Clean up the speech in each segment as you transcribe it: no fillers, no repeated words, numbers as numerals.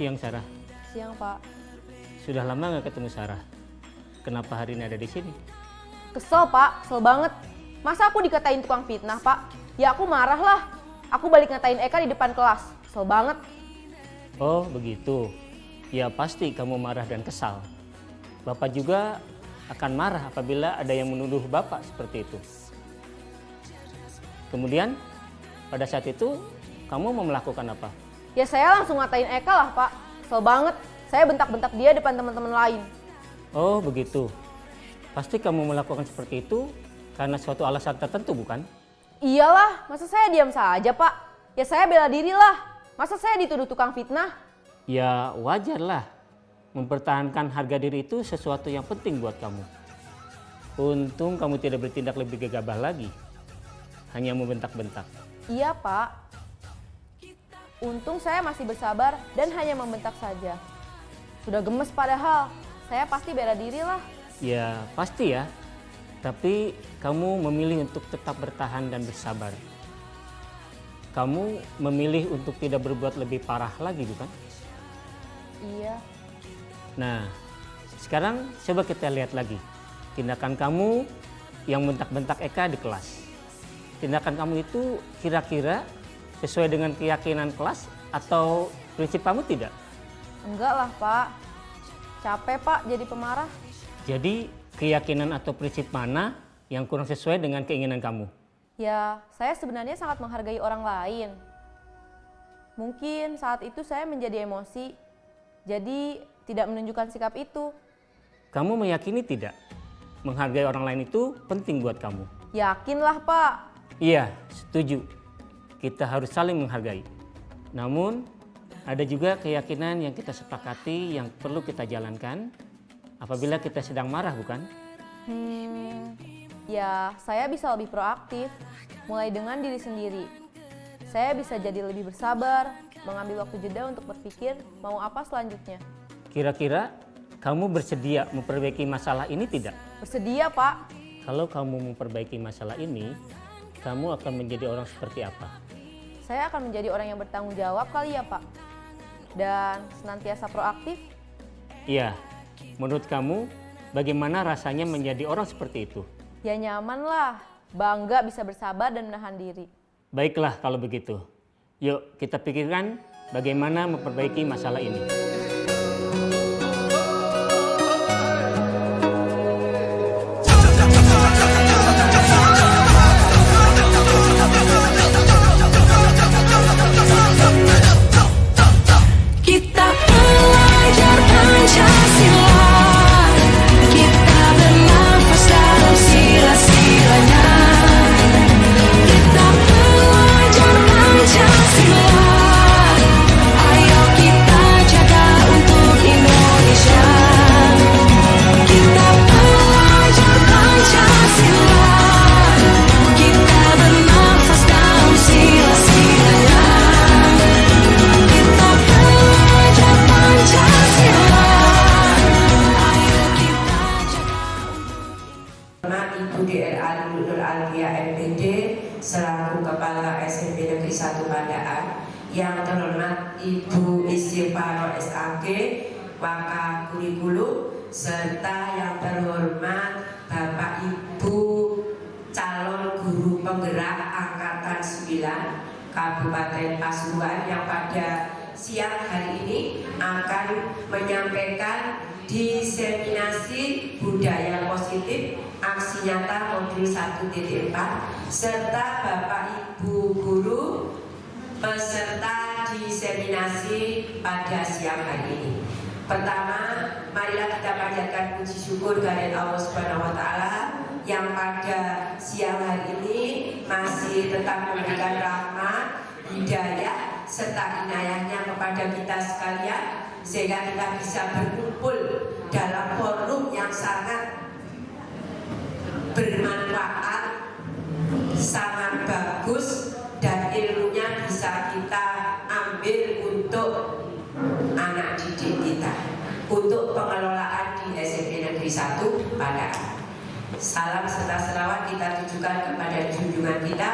Siang, Sarah. Siang, Pak. Sudah lama nggak ketemu Sarah. Kenapa hari ini ada di sini? Kesel, Pak. Kesel banget. Masa aku dikatain tukang fitnah, Pak? Ya aku marah lah. Aku balik ngatain Eka di depan kelas. Kesel banget. Oh, begitu. Ya pasti kamu marah dan kesal. Bapak juga akan marah apabila ada yang menuduh Bapak seperti itu. Kemudian, pada saat itu, kamu mau melakukan apa? Ya saya langsung ngatain Eka lah, Pak. Kesel banget. Saya bentak-bentak dia depan teman-teman lain. Oh, begitu. Pasti kamu melakukan seperti itu karena suatu alasan tertentu, bukan? Iyalah, masa saya diam saja, Pak? Ya saya bela diri lah. Masa saya dituduh tukang fitnah? Ya wajarlah. Mempertahankan harga diri itu sesuatu yang penting buat kamu. Untung kamu tidak bertindak lebih gegabah lagi. Hanya membentak-bentak. Iya, Pak. Untung saya masih bersabar dan hanya membentak saja. Sudah gemes padahal. Saya pasti bela diri lah. Ya pasti ya. Tapi kamu memilih untuk tetap bertahan dan bersabar. Kamu memilih untuk tidak berbuat lebih parah lagi, bukan? Iya. Nah, sekarang coba kita lihat lagi. Tindakan kamu yang bentak-bentak Eka di kelas. Tindakan kamu itu kira-kira sesuai dengan keyakinan kelas atau prinsip kamu tidak? Enggak lah, Pak. Capek, Pak, jadi pemarah. Jadi keyakinan atau prinsip mana yang kurang sesuai dengan keinginan kamu? Ya, saya sebenarnya sangat menghargai orang lain. Mungkin saat itu saya menjadi emosi, jadi tidak menunjukkan sikap itu. Kamu meyakini tidak? Menghargai orang lain itu penting buat kamu. Yakinlah, Pak. Iya, setuju. Kita harus saling menghargai. Namun, ada juga keyakinan yang kita sepakati yang perlu kita jalankan apabila kita sedang marah, bukan? Ya, saya bisa lebih proaktif, mulai dengan diri sendiri. Saya bisa jadi lebih bersabar, mengambil waktu jeda untuk berpikir mau apa selanjutnya. Kira-kira kamu bersedia memperbaiki masalah ini tidak? Bersedia, Pak. Kalau kamu memperbaiki masalah ini, kamu akan menjadi orang seperti apa? Saya akan menjadi orang yang bertanggung jawab kali ya, Pak. Dan senantiasa proaktif. Iya, menurut kamu bagaimana rasanya menjadi orang seperti itu? Ya nyaman lah, bangga bisa bersabar dan menahan diri. Baiklah kalau begitu. Yuk kita pikirkan bagaimana memperbaiki masalah ini. Kita belajar Pancasila, kita bernafas dalam sila-silanya. Kita belajar Pancasila, ayo kita jaga untuk Indonesia. Kita belajar Pancasila, kita bernafas dalam sila-silanya. Kita belajar Pancasila, ayo kita jaga Ibu DRA Nur Alia MPD selaku Kepala SMP Negeri 1 Pandaan, yang terhormat Ibu Istighfaro SAG Waka Kurikulum, serta yang terhormat Bapak Ibu calon guru penggerak Angkatan 9 Kabupaten Pasuruan yang pada siang hari ini akan menyampaikan diseminasi budaya positif aksi nyata modul 1.4 serta Bapak Ibu guru peserta diseminasi pada siang hari ini. Pertama, marilah kita panjatkan puji syukur kehadirat Allah Subhanahu wa taala yang pada siang hari ini masih tetap memberikan rahmat, hidayah serta inayahnya kepada kita sekalian, sehingga kita bisa berkumpul dalam forum yang sangat bermanfaat, sangat bagus, dan ilmunya bisa kita ambil untuk anak didik kita, untuk pengelolaan di SMP Negeri 1 Pandaan. Salam serta selawat kita tujukan kepada junjungan kita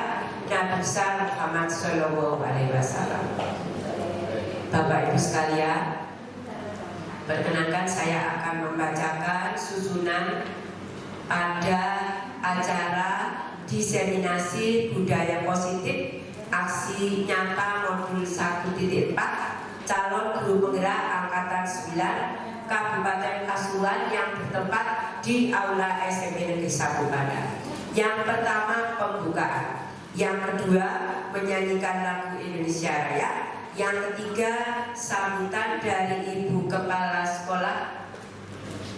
Nabi besar Muhammad Sallallahu Alaihi Wasallam. Bapak Ibu sekalian, perkenankan saya akan membacakan susunan pada acara diseminasi budaya positif aksi nyata modul 1.4 calon guru penggerak angkatan 9 Kabupaten Pasuruan yang bertempat di Aula SMP Negeri 1 Padang. Yang pertama pembukaan, yang kedua menyanyikan lagu Indonesia Raya, yang ketiga sambutan dari Ibu Kepala Sekolah,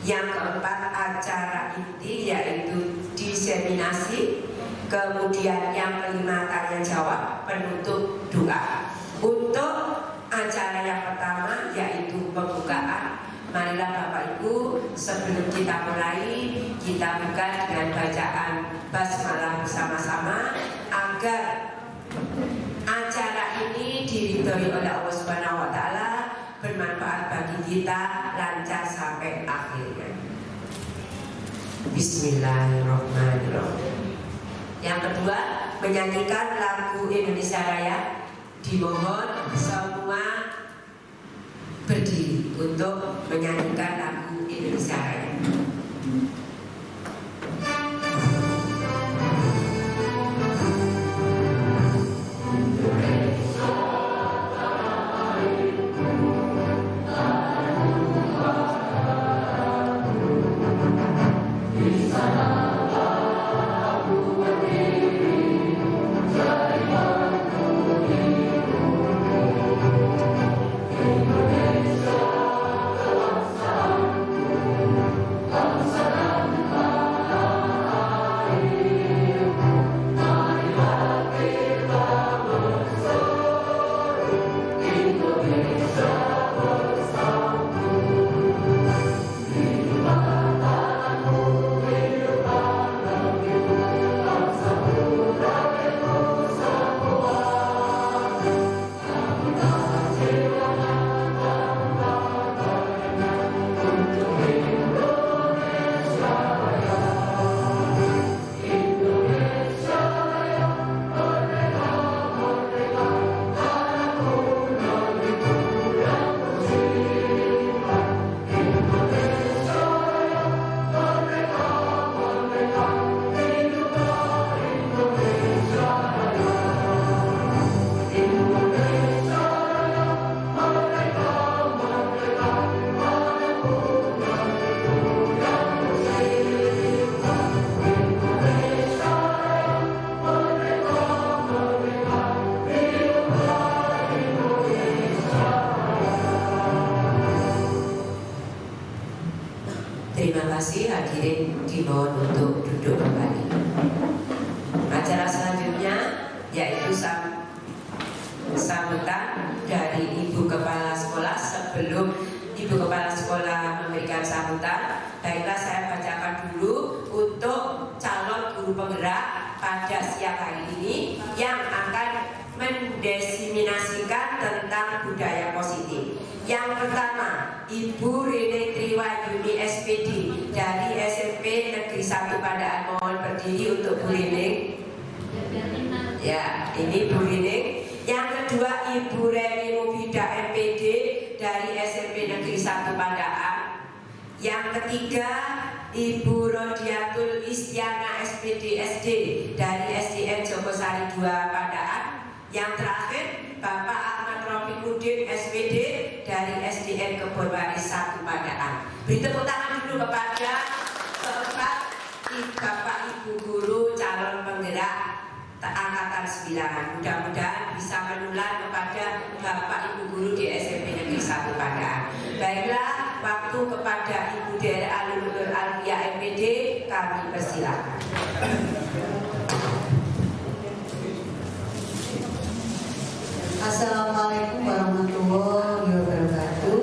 yang keempat acara inti yaitu diseminasi, kemudian yang kelima tanya jawab, penutup doa. Untuk acara yang pertama yaitu pembukaan, marilah Bapak Ibu sebelum kita mulai, kita buka dengan bacaan basmalah bersama-sama agar acara ini diridhoi oleh Allah Subhanahu wa taala, bermanfaat bagi kita, lancar sampai akhirnya. Bismillahirrahmanirrahim. Yang kedua, menyanyikan lagu Indonesia Raya. Dimohon semua berdiri untuk menyanyikan lagu Indonesia Raya. Terima kasih, hadirin dimohon untuk duduk kembali. Acara selanjutnya yaitu sambutan dari Ibu Kepala Sekolah. Sebelum Ibu Kepala Sekolah memberikan sambutan, baiklah saya bacakan dulu untuk calon guru penggerak pada siang hari ini yang akan mendiseminasikan tentang budaya positif. Yang pertama, Ibu Rene Triwayuni SPD dari SMP Negeri 1 Padaan. Mohon berdiri untuk Bu Rene. Ya, ini Bu Rene. Yang kedua, Ibu Reni Mufida MPD dari SMP Negeri 1 Padaan. Yang ketiga, Ibu Rodiatul Istiana SPD SD dari SDN Jogosari 2 Padaan. Yang terakhir, Bapak Ahmad Rofiquddin SPD dari SDN Kebonwaris 1 Padaan. Beri tepuk tangan dulu kepada keempat Bapak Ibu guru calon penggerak angkatan 9. Mudah-mudahan bisa menular kepada Bapak Ibu guru di SMP Negeri 1 Padaan. Baiklah, waktu kepada Ibu Dr. Alulul Alfia MPD kami persilakan. Assalamualaikum warahmatullahi wabarakatuh.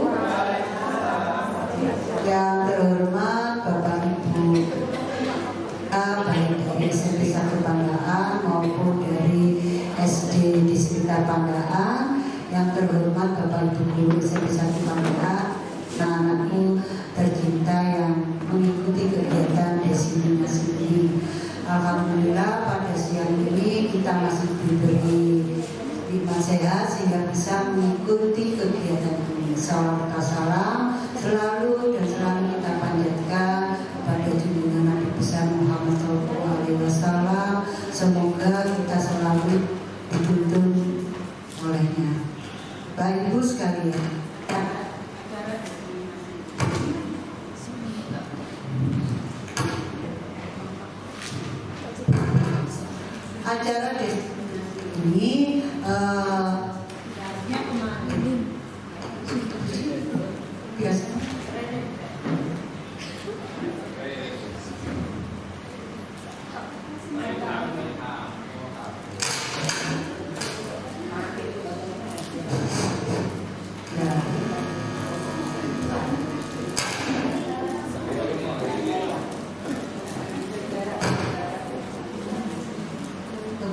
Yang terhormat Bapak Ibu baik dari SMP 1 Pandaan maupun dari SD di sekitar Pandaan. Yang terhormat Bapak Ibu guru SMP 1 Pandaan, anak-anakku tercinta yang mengikuti kegiatan diseminasi ini. Alhamdulillah pada siang ini kita masih diberi 5 sehat sehingga bisa mengikuti kegiatan ini. Salam salam selalu dan selalu kita panjatkan kepada junjungan Nabi besar Muhammad SAW. Semoga kita selalu dituntun olehnya. Bapak Ibu sekalian, acara ini biasa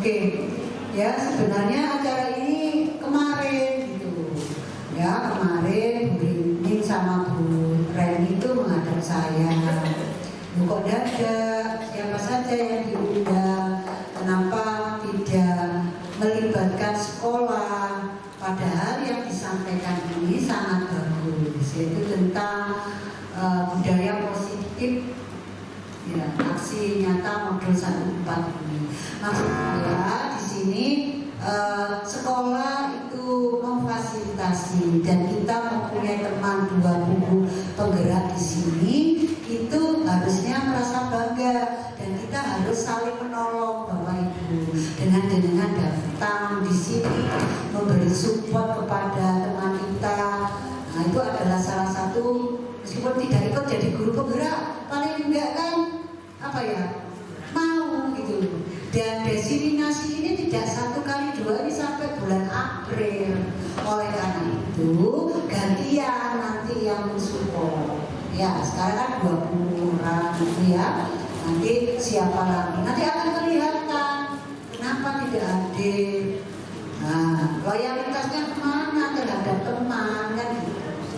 Oke, ya sebenarnya acara ini kemarin gitu, ya kemarin Bu Rini sama Bu Reni itu menghadap saya, kok dadak, siapa saja yang diundang, kenapa tidak melibatkan sekolah, padahal yang disampaikan ini sangat bagus, yaitu tentang budaya positif. Ya, aksi nyata modul 14 ini. Maksudnya di sini sekolah itu memfasilitasi dan kita mempunyai teman 2 buku penggerak di sini itu harusnya merasa bangga dan kita harus saling menolong Bapak Ibu dengan datang di sini memberi support kepada teman kita. Nah, itu adalah salah satu, meskipun tidak ikut jadi guru penggerak, paling enggak kan apa ya, mau gitu. Dan desiminasi ini tidak 1 kali 2 kali sampai bulan April. Oleh karena itu gantian nanti yang mensupport. Ya sekarang kan 20 orang gitu ya. Nanti siapa lagi? Nanti akan kelihatan kenapa tidak hadir. Nah, loyalitasnya kemana terhadap teman kan gitu.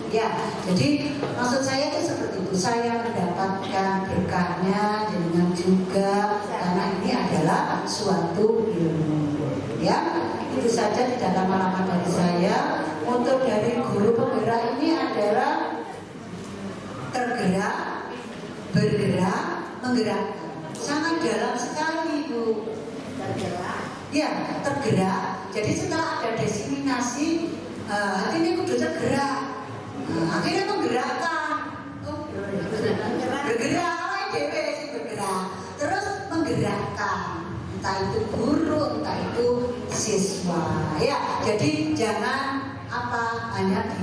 Ya, jadi maksud saya itu seperti itu. Saya mendapatkan berkahnya dengan juga karena ini adalah suatu ilmu. Ya, itu saja, tidak lama-lama dari saya. Untuk dari guru penggerak ini adalah tergerak, bergerak, menggerakkan. Sangat dalam sekali Bu. Tergerak. Ya, tergerak. Jadi setelah ada desiminasi, hati ini kudu tergerak. Akhirnya menggerakkan, bergerak, dewe sih bergerak, terus menggerakkan, entah itu guru, entah itu siswa, ya. Jadi jangan hanya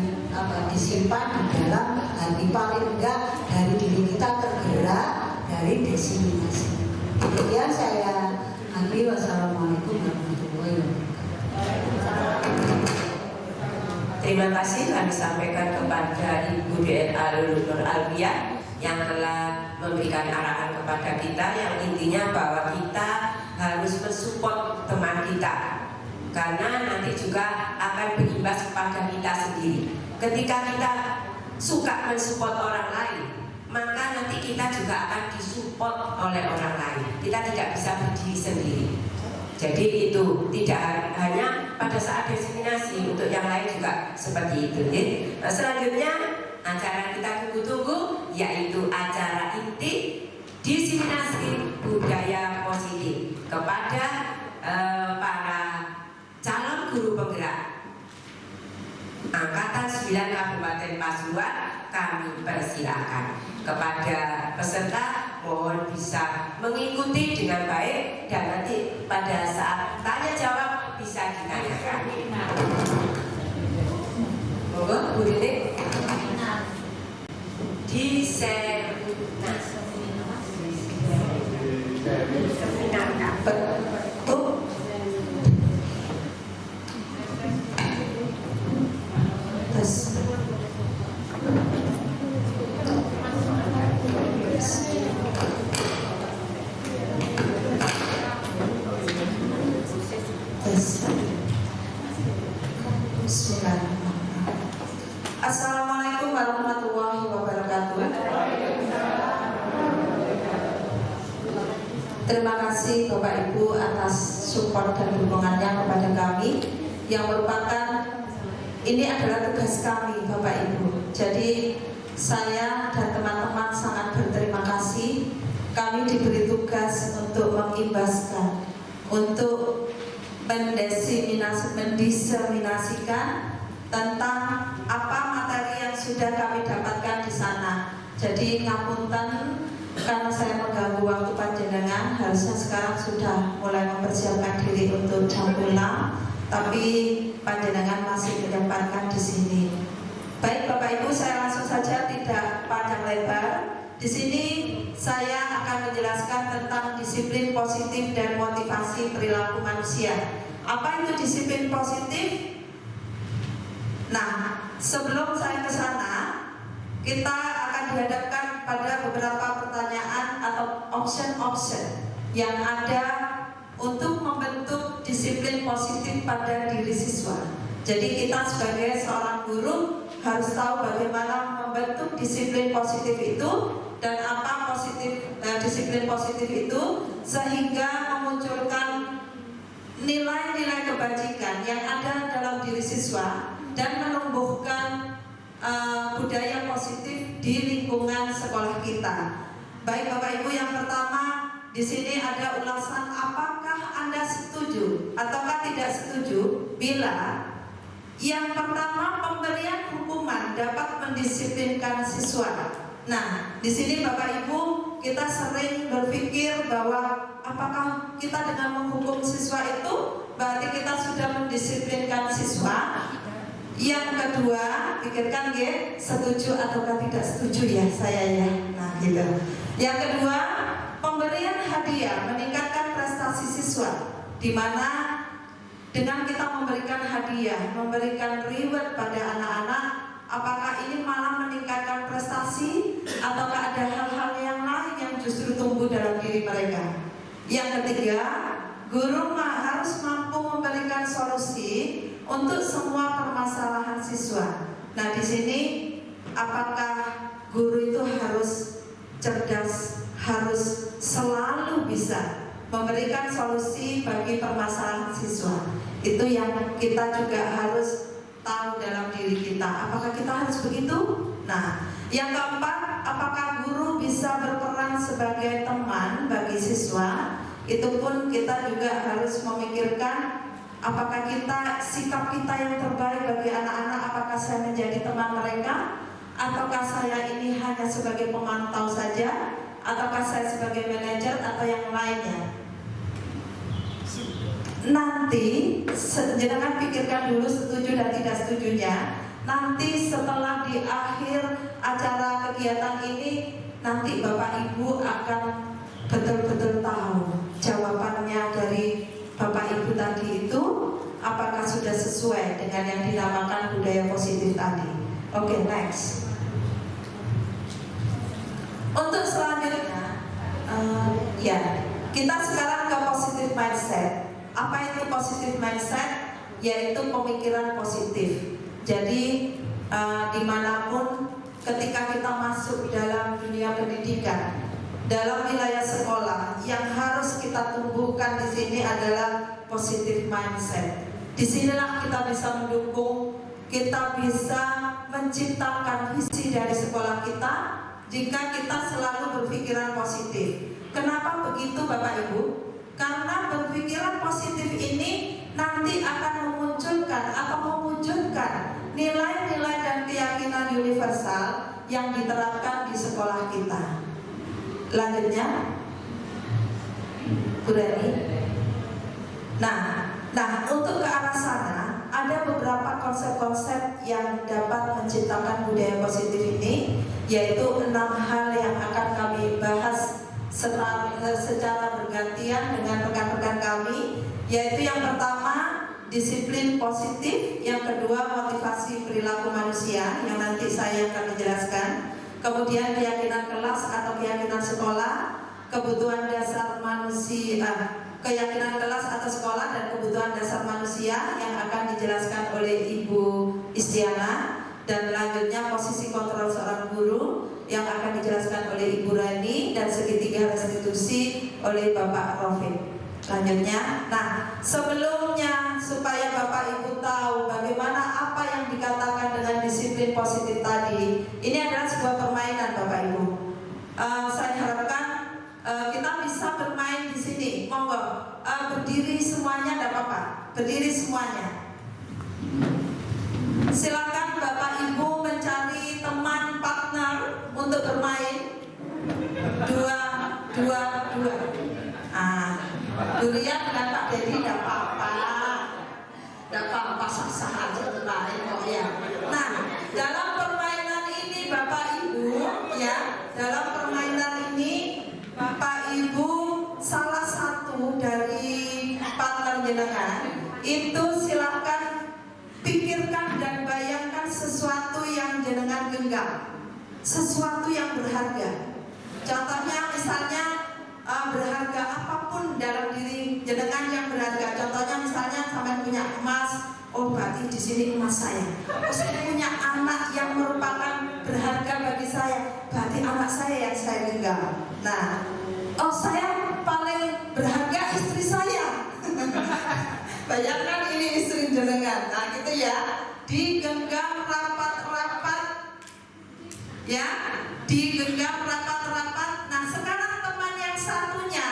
disimpan di dalam hati, paling enggak dari diri kita tergerak dari desiminasi. Demikian saya akhiri. Wassalamualaikum warahmatullahi wabarakatuh. Terima kasih kami sampaikan kepada Ibu DNA Lulus Nur Albiah yang telah memberikan arahan kepada kita, yang intinya bahwa kita harus mensupport teman kita karena nanti juga akan berimbas kepada kita sendiri. Ketika kita suka mensupport orang lain, maka nanti kita juga akan disupport oleh orang lain. Kita tidak bisa berdiri sendiri. Jadi itu tidak hanya pada saat desiminasi, untuk yang lain juga seperti itu. Nah, selanjutnya acara kita tunggu-tunggu yaitu acara inti diseminasi budaya positif kepada para calon guru penggerak Angkatan 9 Kabupaten Pasuruan. Kami persilakan kepada peserta, mohon bisa mengikuti dengan baik dan nanti pada saat tanya jawab bisa ditanyakan. Monggo Bu Rini. Betul. Assalamualaikum warahmatullahi wabarakatuh. Terima kasih Bapak Ibu atas support dan dukungannya kepada kami yang merupakan ini adalah tugas kami Bapak Ibu. Jadi saya dan teman-teman sangat berterima kasih. Kami diberi tugas untuk mengimbaskan, untuk mendiseminasikan tentang apa materi yang sudah kami dapatkan di sana. Jadi ngapunten karena saya mengganggu waktu panjenengan, harusnya sekarang sudah mulai mempersiapkan diri untuk jam pulang, tapi panjenengan masih menyempatkan di sini. Baik Bapak Ibu, saya langsung saja tidak panjang lebar. Di sini saya akan menjelaskan tentang disiplin positif dan motivasi perilaku manusia. Apa itu disiplin positif? Nah, sebelum saya ke sana, kita akan dihadapkan pada beberapa pertanyaan atau option-option yang ada untuk membentuk disiplin positif pada diri siswa. Jadi kita sebagai seorang guru harus tahu bagaimana membentuk disiplin positif itu dan apa disiplin positif itu, sehingga memunculkan nilai-nilai kebajikan yang ada dalam diri siswa dan menumbuhkan budaya positif di lingkungan sekolah kita. Baik Bapak Ibu, yang pertama di sini ada ulasan apakah Anda setuju ataukah tidak setuju bila yang pertama pemberian hukuman dapat mendisiplinkan siswa. Nah, di sini Bapak Ibu, kita sering berpikir bahwa apakah kita dengan menghukum siswa itu berarti kita sudah mendisiplinkan siswa. Yang kedua, pikirkan ya, setuju ataukah tidak setuju ya saya ya. Nah, gitu. Yang kedua, pemberian hadiah meningkatkan prestasi siswa, di mana dengan kita memberikan hadiah, memberikan reward pada anak-anak, apakah ini malah meningkatkan prestasi ataukah ada hal-hal yang lain yang justru tumbuh dalam diri mereka. Yang ketiga, guru harus mampu memberikan solusi untuk semua permasalahan siswa. Nah, di sini apakah guru itu harus cerdas, harus selalu bisa memberikan solusi bagi permasalahan siswa? Itu yang kita juga harus tahu dalam diri kita. Apakah kita harus begitu? Nah, yang keempat, apakah guru bisa berperan sebagai teman bagi siswa? Itu pun kita juga harus memikirkan apakah sikap kita yang terbaik bagi anak-anak. Apakah saya menjadi teman mereka, ataukah saya ini hanya sebagai pemantau saja, ataukah saya sebagai manajer atau yang lainnya? Nanti jangan pikirkan dulu setuju dan tidak setujunya. Nanti setelah di akhir acara kegiatan ini, nanti Bapak Ibu akan betul-betul tahu jawabannya dari Bapak Ibu tadi itu apakah sudah sesuai dengan yang dinamakan budaya positif tadi. Oke, next. Untuk selanjutnya, kita sekarang ke positive mindset. Apa itu positive mindset? Yaitu pemikiran positif. Jadi dimanapun ketika kita masuk dalam dunia pendidikan, dalam wilayah sekolah, yang harus kita tumbuhkan di sini adalah positive mindset. Disinilah kita bisa mendukung, kita bisa menciptakan visi dari sekolah kita jika kita selalu berpikiran positif. Kenapa begitu Bapak Ibu? Karena berpikiran positif ini nanti akan memunculkan atau mewujudkan nilai-nilai dan keyakinan universal yang diterapkan di sekolah kita. Lanjutnya, Bu Reni. Nah, untuk ke arah sana ada beberapa konsep-konsep yang dapat menciptakan budaya positif ini, yaitu 6 hal yang akan kami bahas secara bergantian dengan rekan-rekan kami, yaitu yang pertama disiplin positif, yang kedua motivasi perilaku manusia yang nanti saya akan menjelaskan, kemudian keyakinan kelas atau keyakinan sekolah, kebutuhan dasar manusia, keyakinan kelas atau sekolah dan kebutuhan dasar manusia yang akan dijelaskan oleh Ibu Istiana, dan selanjutnya posisi kontrol seorang guru yang akan dijelaskan oleh Ibu Rani, dan segitiga restitusi oleh Bapak Rafiq. Selanjutnya, nah sebelumnya supaya Bapak Ibu tahu bagaimana apa yang dikatakan dengan disiplin positif tadi. Ini adalah sebuah permainan Bapak Ibu. Saya harapkan kita bisa bermain di sini. Monggo berdiri semuanya, tidak apa-apa. Berdiri semuanya. Silakan Bapak Ibu mencari teman partner untuk bermain. Dua. Durian dengan Pak Dedi tidak apa-apa, sah-sah aja bermain kok ya. Nah, dalam permainan ini Bapak Ibu ya, dalam permainan ini Bapak Ibu salah satu dari partner jenengan itu silakan pikirkan dan bayangkan sesuatu yang jenengan genggam, sesuatu yang berharga. Contohnya misalnya berharga apapun dalam diri jenengan yang berharga. Contohnya misalnya sampai punya emas, oh berarti di sini emas saya. Oh saya punya anak yang merupakan berharga bagi saya, berarti anak saya yang saya genggam. Nah, oh saya paling berharga istri saya. Bayangkan ini istri jenengan. Nah gitu ya, digenggam rapat-rapat, ya, digenggam rapat-rapat. Nah sekarang teman yang satunya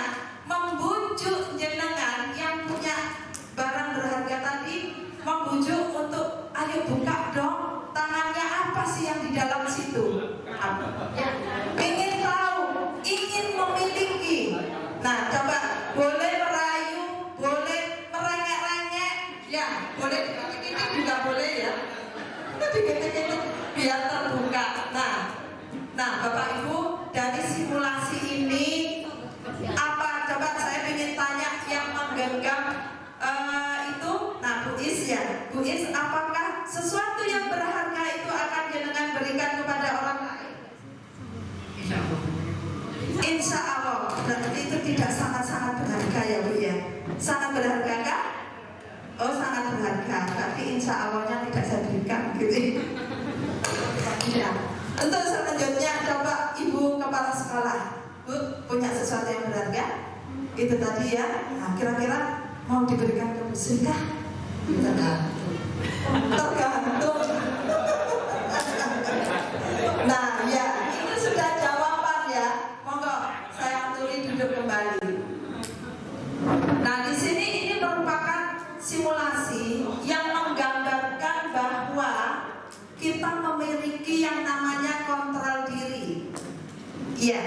membujuk jenengan yang punya barang berharga tadi, membujuk untuk ayo buka dong tangannya, apa sih yang di dalam situ? Ingin tahu, ingin memiliki. Nah coba, boleh merayu, boleh merengek-rengek, ya boleh dikit-dikit juga boleh ya, dikit-dikit biar terbuka. Nah Bapak Ibu, dari simulasi ini apa? Coba saya ingin tanya yang menggenggam itu. Nah Bu Is ya, Bu Is, apakah sesuatu yang berharga itu akan jenengan berikan kepada orang lain? Insya Allah. Berarti itu tidak sangat-sangat berharga ya Bu ya? Sangat berharga kah? Oh sangat berharga. Tapi insya Allahnya tidak saya berikan gitu. Ya. Untuk selanjutnya coba Ibu Kepala Sekolah, Bu, punya sesuatu yang berharga? Itu tadi ya. Nah kira-kira mau diberikan ke Bu Sri kah? Tergantung. Nah ya, itu sudah jawaban ya. Monggo saya tuli duduk kembali. Nah di sini ini merupakan simulasi yang menggambarkan bahwa kita memiliki yang namanya kontrol diri. Iya,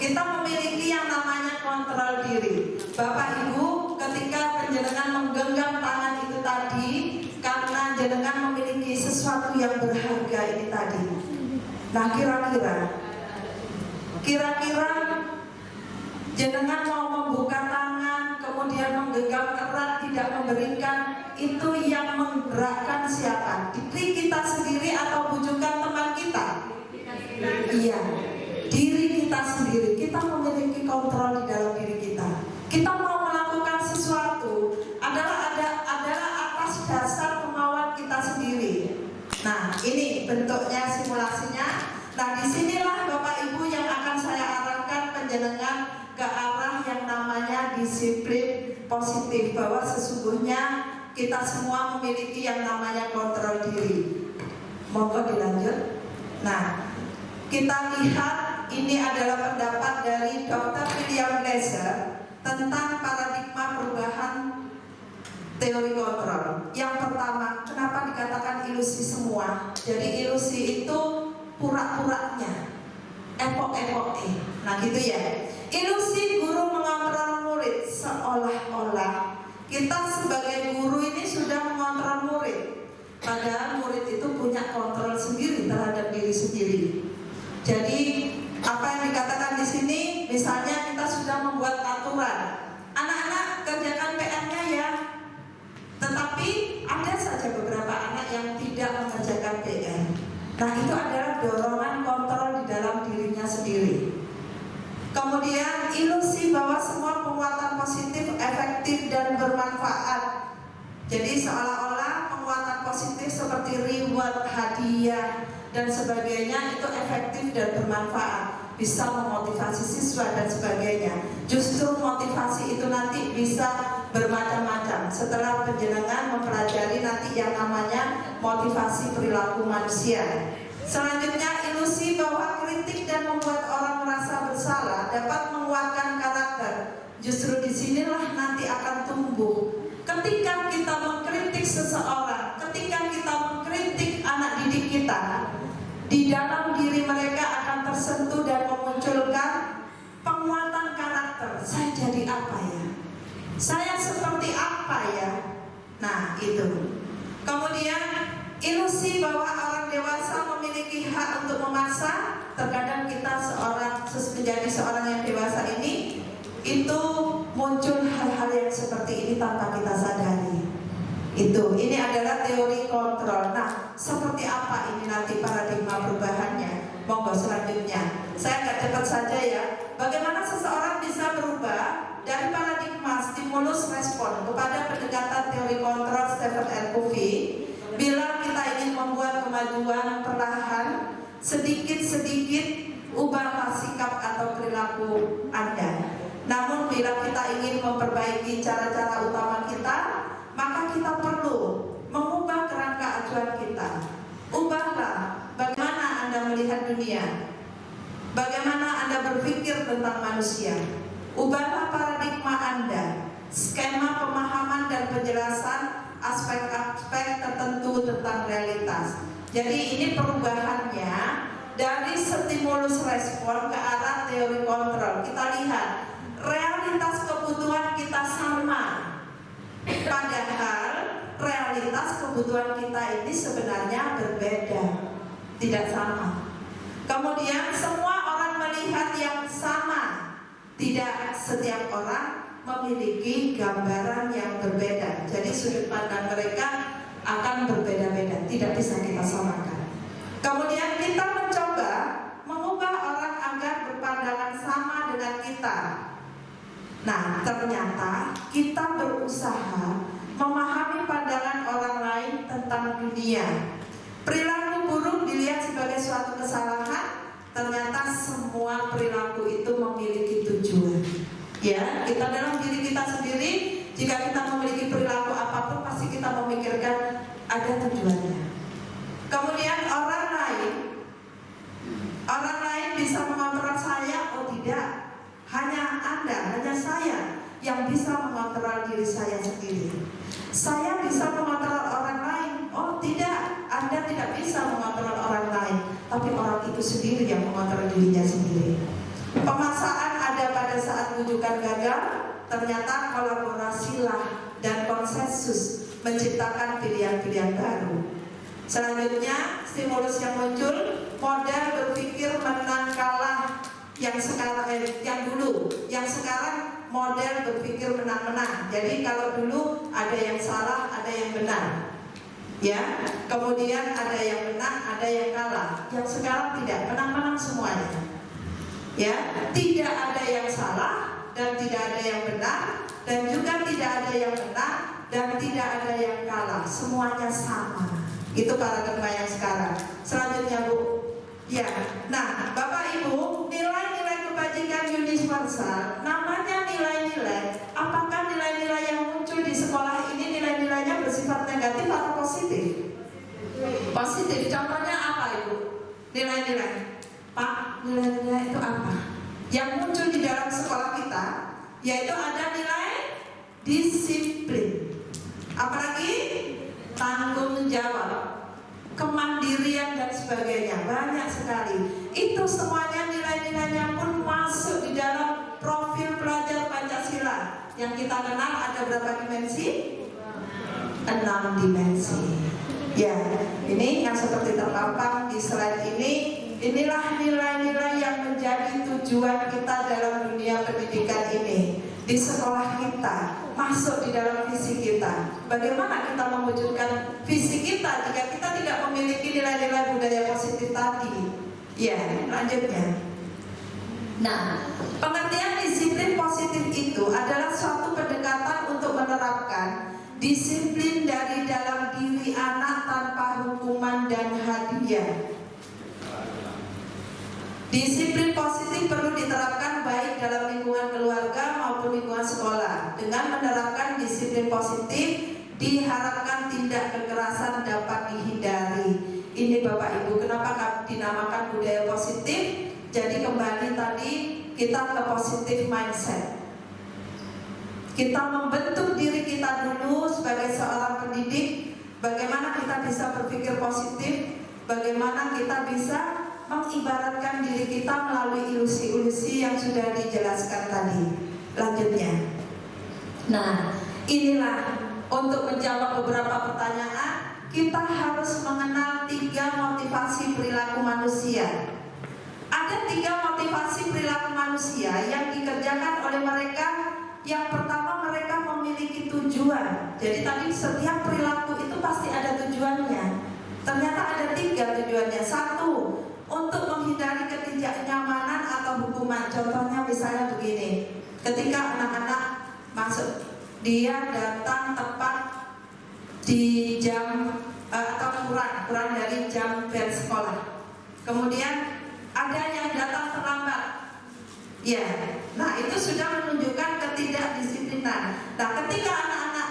kita memiliki yang namanya kontrol diri. Bapak Ibu, ketika penjenengan menggenggam tangan itu tadi, karena jenengan memiliki sesuatu yang berharga ini tadi. Nah kira-kira jenengan mau membuka tangan, kemudian menggenggam erat, tidak memberikan, itu yang menggerakkan siapa? Diri kita sendiri atau bujukan teman kita? Iya, diri kita sendiri. Kita memiliki kontrol di dalam diri kita. Kita mau melakukan sesuatu adalah atas dasar kemauan kita sendiri. Nah, ini bentuknya simulasinya. Nah, disinilah Bapak Ibu yang akan saya arahkan penjenengan ke arah yang namanya disiplin positif, bahwa sesungguhnya kita semua memiliki yang namanya kontrol diri. Monggo dilanjut. Nah, kita lihat ini adalah pendapat dari Dr. William Glasser tentang paradigma perubahan teori kontrol. Yang pertama, kenapa dikatakan ilusi semua? Jadi ilusi itu pura-puranya, epok-epoknya. Nah gitu ya. Ilusi guru mengontrol murid, seolah-olah kita sebagai guru ini sudah mengontrol murid, padahal murid itu punya kontrol sendiri terhadap diri sendiri. Jadi apa yang dikatakan di sini, misalnya kita sudah membuat aturan, anak-anak kerjakan PR-nya ya, tetapi ada saja beberapa anak yang tidak mengerjakan PR. Nah itu adalah dorongan kontrol di dalam dirinya sendiri. Kemudian ilusi bahwa semua penguatan positif efektif dan bermanfaat. Jadi seolah-olah penguatan positif seperti reward, hadiah dan sebagainya itu efektif dan bermanfaat, bisa memotivasi siswa dan sebagainya. Justru motivasi itu nanti bisa bermacam-macam setelah penjenengan mempelajari nanti yang namanya motivasi perilaku manusia. Selanjutnya, ilusi bahwa kritik dan membuat orang merasa bersalah dapat menguatkan karakter. Justru disinilah nanti akan tumbuh. Ketika kita mengkritik seseorang, ketika kita mengkritik anak didik kita, di dalam diri mereka akan tersentuh dan memunculkan penguatan karakter. Saya jadi apa ya? Saya seperti apa ya? Nah, itu. Kemudian ilusi bahwa orang dewasa memiliki hak untuk memaksa. Terkadang kita menjadi seorang yang dewasa ini, itu muncul hal-hal yang seperti ini tanpa kita sadari. Ini adalah teori kontrol. Nah, seperti apa ini nanti paradigma perubahannya? Monggo selanjutnya. Saya nggak cepat saja ya. Bagaimana seseorang bisa berubah dari paradigma stimulus respon kepada pendekatan teori kontrol Stephen R. Covey bila kita ingin membuat kemajuan perlahan, sedikit-sedikit ubahlah sikap atau perilaku Anda. Namun bila kita ingin memperbaiki cara-cara utama kita, maka kita perlu mengubah kerangka acuan kita. Ubahlah bagaimana Anda melihat dunia, bagaimana Anda berpikir tentang manusia. Ubahlah paradigma Anda, skema pemahaman dan penjelasan aspek-aspek tertentu tentang realitas. Jadi ini perubahannya dari stimulus respon ke arah teori kontrol. Kita lihat realitas kebutuhan kita sama, padahal realitas kebutuhan kita ini sebenarnya berbeda, tidak sama. Kemudian semua orang melihat yang sama, tidak setiap orang memiliki gambaran yang berbeda. Jadi sudut pandang mereka akan berbeda-beda, tidak bisa kita samakan. Kemudian kita mencoba mengubah orang agar berpandangan sama dengan kita. Nah, ternyata kita berusaha memahami pandangan orang lain tentang dunia. Perilaku buruk dilihat sebagai suatu kesalahan. Ternyata semua perilaku itu memiliki tujuan. Ya, kita dalam diri kita sendiri, jika kita memiliki perilaku apapun, pasti kita memikirkan ada tujuannya. Kemudian orang lain bisa mengontrol saya, oh tidak. Hanya Anda, hanya saya yang bisa mengontrol diri saya sendiri. Saya bisa mengontrol orang lain, oh tidak. Anda tidak bisa mengontrol orang lain, tapi orang itu sendiri yang mengontrol dirinya sendiri. Pemaksaan ada pada saat rujukan gagal, ternyata kolaborasilah dan konsensus menciptakan pilihan-pilihan baru. Selanjutnya, stimulus yang muncul, model berpikir menang kalah yang sekarang model berpikir menang-menang. Jadi kalau dulu ada yang salah, ada yang benar. Ya, kemudian ada yang menang, ada yang kalah. Yang sekarang tidak, menang-menang semuanya. Ya, tidak ada yang salah dan tidak ada yang benar, dan juga tidak ada yang menang dan tidak ada yang kalah. Semuanya sama. Itu paradigma yang sekarang. Selanjutnya Bu. Ya, nah Bapak Ibu, nilai-nilai kebajikan universal, namanya nilai-nilai. Apakah nilai-nilai yang muncul di sekolah ini nilai-nilainya bersifat negatif atau positif? Positif. Contohnya apa Ibu? Nilai-nilai. Pak, nilai-nilai itu apa? Yang muncul di dalam sekolah kita, yaitu ada nilai disiplin. Apalagi tanggung jawab, kemandirian dan sebagainya, banyak sekali. Itu semuanya nilai-nilainya pun masuk di dalam profil pelajar Pancasila. Yang kita kenal ada berapa dimensi? 6 dimensi. Ya, ini yang seperti terpampang di slide ini. Inilah nilai-nilai yang menjadi tujuan kita dalam dunia pendidikan ini. Di sekolah kita, masuk di dalam visi kita. Bagaimana kita mewujudkan visi kita jika kita tidak memiliki nilai-nilai budaya positif tadi? Ya, lanjutnya. Nah, pengertian disiplin positif itu adalah suatu pendekatan untuk menerapkan disiplin dari dalam diri anak tanpa hukuman dan hadiah. Disiplin positif perlu diterapkan baik dalam lingkungan keluarga maupun maupun lingkungan sekolah. Dengan menerapkan disiplin positif, diharapkan tindak kekerasan dapat dihindari. Ini Bapak Ibu, kenapa dinamakan budaya positif? Jadi kembali tadi kita ke positif mindset. Kita membentuk diri kita dulu sebagai seorang pendidik. Bagaimana kita bisa berpikir positif, bagaimana kita bisa mengibaratkan diri kita melalui ilusi-ilusi yang sudah dijelaskan tadi. Lanjutnya. Nah, inilah untuk menjawab beberapa pertanyaan, kita harus mengenal 3 motivasi perilaku manusia. Ada 3 motivasi perilaku manusia yang dikerjakan oleh mereka. Yang pertama, mereka memiliki tujuan. Jadi tadi setiap perilaku itu pasti ada tujuannya. Ternyata ada 3 tujuannya. 1, untuk menghindari ketidaknyamanan atau hukuman. Contohnya misalnya begini, ketika anak-anak masuk, dia datang tepat di jam atau kurang dari jam bel sekolah. Kemudian ada yang datang terlambat. Ya, nah itu sudah menunjukkan ketidakdisiplinan. Nah, ketika anak-anak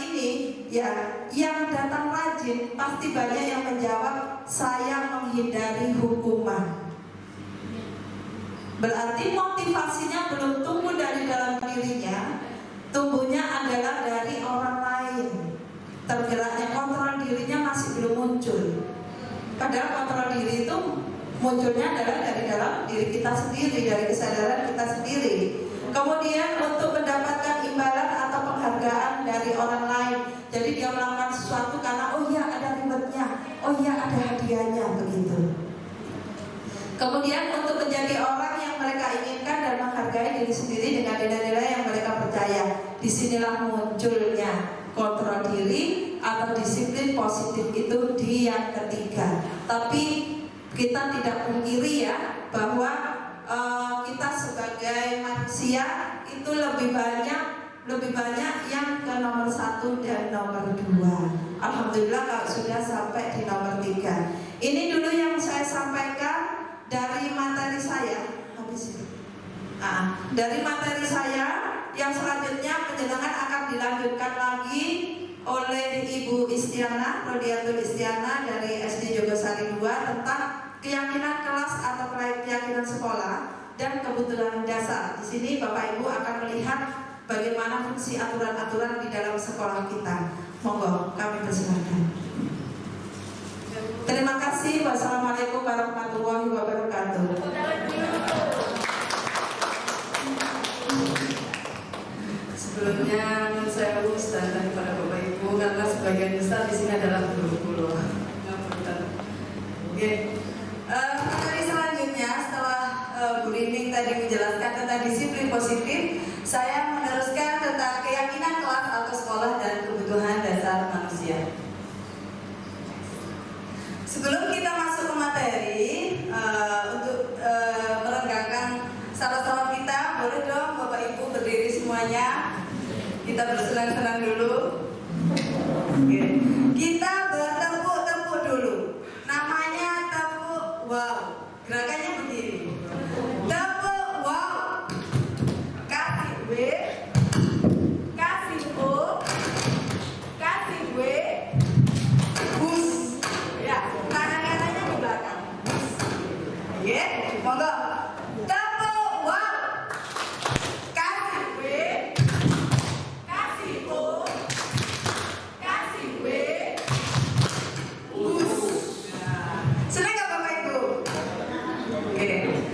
ini ya yang datang rajin, pasti banyak yang menjawab, saya menghindari hukuman. Berarti motivasinya belum tumbuh dari dalam dirinya, tumbuhnya adalah dari orang lain. Tergeraknya kontrol dirinya masih belum muncul. Padahal kontrol diri itu munculnya adalah dari dalam diri kita sendiri, dari kesadaran kita sendiri. Kemudian untuk mendapatkan imbalan atau penghargaan dari orang lain. Jadi dia melakukan sesuatu karena oh iya ada rewardnya, oh iya ada hadiahnya, begitu. Kemudian untuk menjadi orang yang mereka inginkan dan menghargai diri sendiri dengan nilai-nilai yang mereka percaya. Disinilah munculnya kontrol diri atau disiplin positif itu di yang ketiga. Tapi kita tidak pungkiri ya bahwa kita sebagai manusia itu lebih banyak yang ke nomor 1 dan nomor 2. Alhamdulillah kalau sudah sampai di nomor 3. Ini dulu yang saya sampaikan dari materi saya. Dari materi saya, yang selanjutnya penjelasan akan dilanjutkan lagi oleh Ibu Istiana, Rodiatul Istiana dari SD Jogosari 2 tentang keyakinan kelas atau keyakinan sekolah dan kebutuhan dasar. Di sini Bapak Ibu akan melihat bagaimana fungsi aturan-aturan di dalam sekolah kita. Monggo, kami persilakan. Terima kasih. Wassalamualaikum warahmatullahi wabarakatuh. Sebelumnya saya ucapkan kepada Bapak Ibu karena sebagian besar di sini adalah guru-guru. Oke. Materi selanjutnya setelah Bu Rining tadi menjelaskan tentang disiplin positif, saya meneruskan tentang keyakinan kelas atau sekolah dan kebutuhan dasar manusia. Sebelum kita masuk ke materi, untuk merenggangkan saraf-saraf kita, boleh dong Bapak Ibu berdiri semuanya. Kita bersenang-senang dulu. Oke. Kita bertepuk-tepuk dulu. Namanya tepuk wow. Gerakannya begini. Tepuk wow. Kasih W, kasih O, kasih W, bus. Ya, tangan kanannya di belakang. Oke, monggo. Tepuk wow. Kasih W, kasih O, kasih W, bus. Senang gak Bapak Ibu? Oke,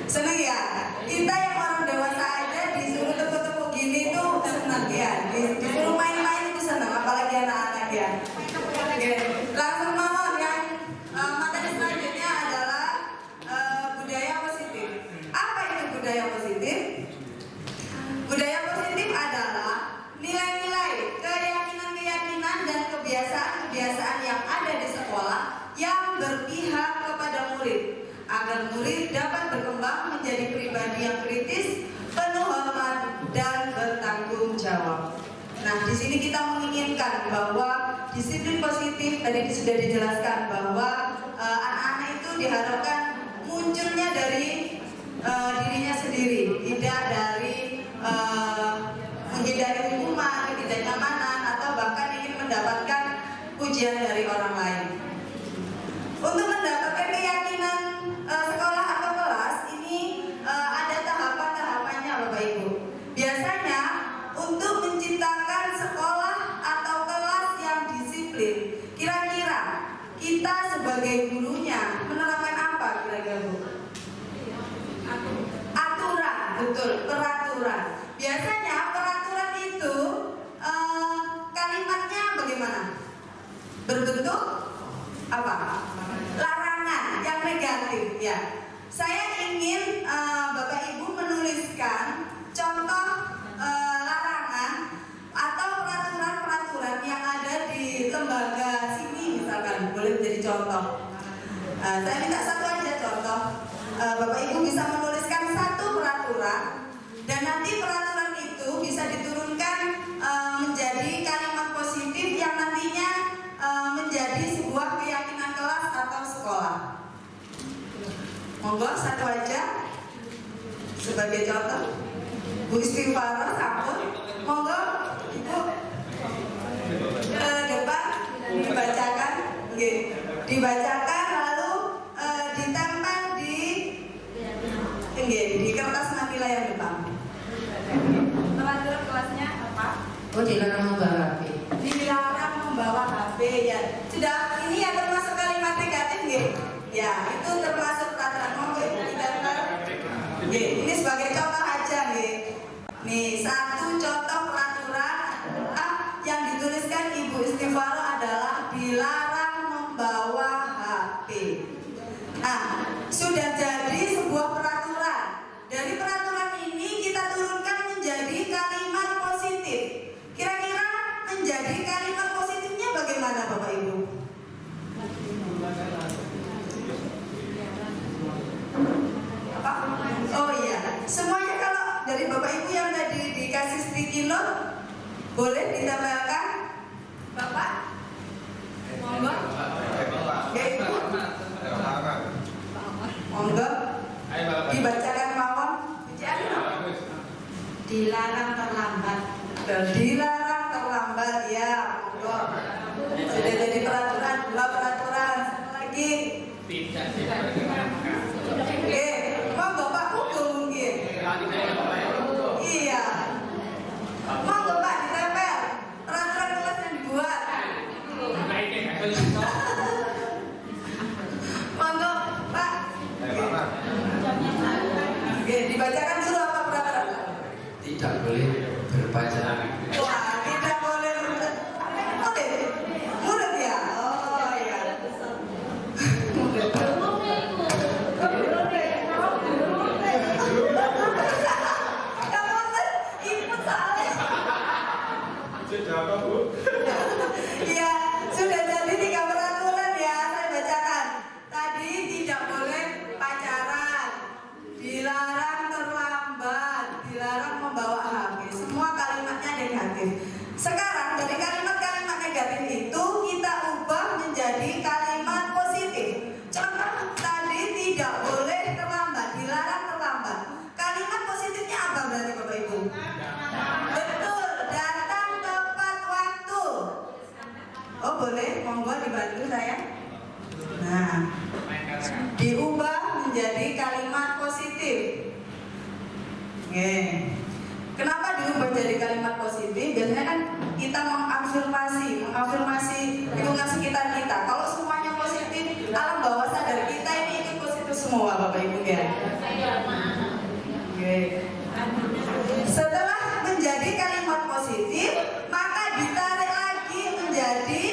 senang ya? Kita yang orang dewasa aja disuruh tepuk-tepuk gini tuh senang ya. Disuruh main-main itu senang, apalagi anak-anak ya. Oke, langsung mohon yang materi selanjutnya adalah budaya positif. Apa itu budaya positif? Budaya positif adalah nilai-nilai, keyakinan-keyakinan dan kebiasaan-kebiasaan yang ada di sekolah yang berpihak kepada murid agar murid dapat berkembang menjadi pribadi yang kritis, penuh hormat dan bertanggung jawab. Nah, di sini kita menginginkan bahwa disiplin positif tadi sudah dijelaskan bahwa anak-anak itu diharapkan munculnya dari dirinya sendiri, tidak dari menghindari hukuman, ketidaknyamanan, atau bahkan ingin mendapatkan pujian dari orang lain. Untuk mendapatkan keyakinan sekolah atau kelas ini ada tahapan-tahapannya Bapak Ibu. Biasanya untuk menciptakan sekolah atau kelas yang disiplin, kira-kira kita sebagai gurunya menerapkan apa kira-kira Bu? Aturan, betul, peraturan. Biasanya peraturan itu kalimatnya bagaimana? Berbentuk apa? Larangan yang negatif ya. Saya ingin Bapak Ibu menuliskan contoh larangan atau peraturan-peraturan yang ada di lembaga sini misalkan, boleh menjadi contoh. Saya minta satu aja contoh. Bapak Ibu bisa menuliskan satu peraturan dan nanti peraturan itu bisa diturunkan menjadi kalimat positif yang nantinya menjadi sebuah keyakinan kelas atau sekolah. Monggo satu aja sebagai contoh. Bu Istighfar, sampun. Monggo Ibu ke depan dibacakan, dibacakan lalu ditempel di kertas manila yang depan. Peraturan kelasnya apa? Oh, dilarang membawa HP. Dilarang membawa HP ya. Sudah, ini ya termasuk kalimat negatif nggih? Ya, itu termasuk peraturan. Monggo Ibu ditempel. Nggih, ini sebagai contoh aja nggih. Nih, satu contoh peraturan yang dituliskan Ibu Istighfar adalah dilarang membawa HP. Nah, sudah jadi sebuah peraturan. Dari peraturan ini kita turunkan menjadi kalimat positif. Kira-kira menjadi kalimat positifnya bagaimana Bapak Ibu? Apa? Oh iya, semuanya kalau dari Bapak Ibu yang tadi dikasih sticky note, boleh ditambahkan Bapak? Monggo. Ya Ibu. Monggo. Dibacakan mawon. Dilarang terlambat. Dilarang terlambat ya. Monggo. Sudah jadi peraturan, dua peraturan. Lagi. Oke, monggo Pak hukum mungkin. Iya. Monggo Pak ditempel. Peraturan kelas yang dibuat. Monggo Pak. Oke, dibacakan dulu apa peraturan? Tidak boleh berpacaran. Wah, tidak boleh murid. Murid ya? Oh iya. Murid. Kamu ikut soalnya. Sudah apa Bu? Iya, sudah jadi 3 peraturan ya, saya bacakan. Tadi tidak boleh pacaran, dilarang terlambat, dilarang membawa HP. Semua kalimatnya negatif. Sekarang dari kalimat-kalimat negatif itu kita ubah menjadi kalimat positif. Contoh tadi tidak boleh terlambat, dilarang terlambat. Kalimat positifnya apa berarti Bapak Ibu? Betul, datang tepat waktu. Oh boleh, monggo dibantu saya. Nah, diubah menjadi kalimat positif. Oke. Kenapa diubah jadi kalimat positif? Biasanya kan kita mengafirmasi lingkungan sekitar kita. Kalau semuanya positif, alam bawah sadar kita ini ikut positif semua, Bapak Ibu ya. Oke. Setelah menjadi kalimat positif, maka ditarik lagi menjadi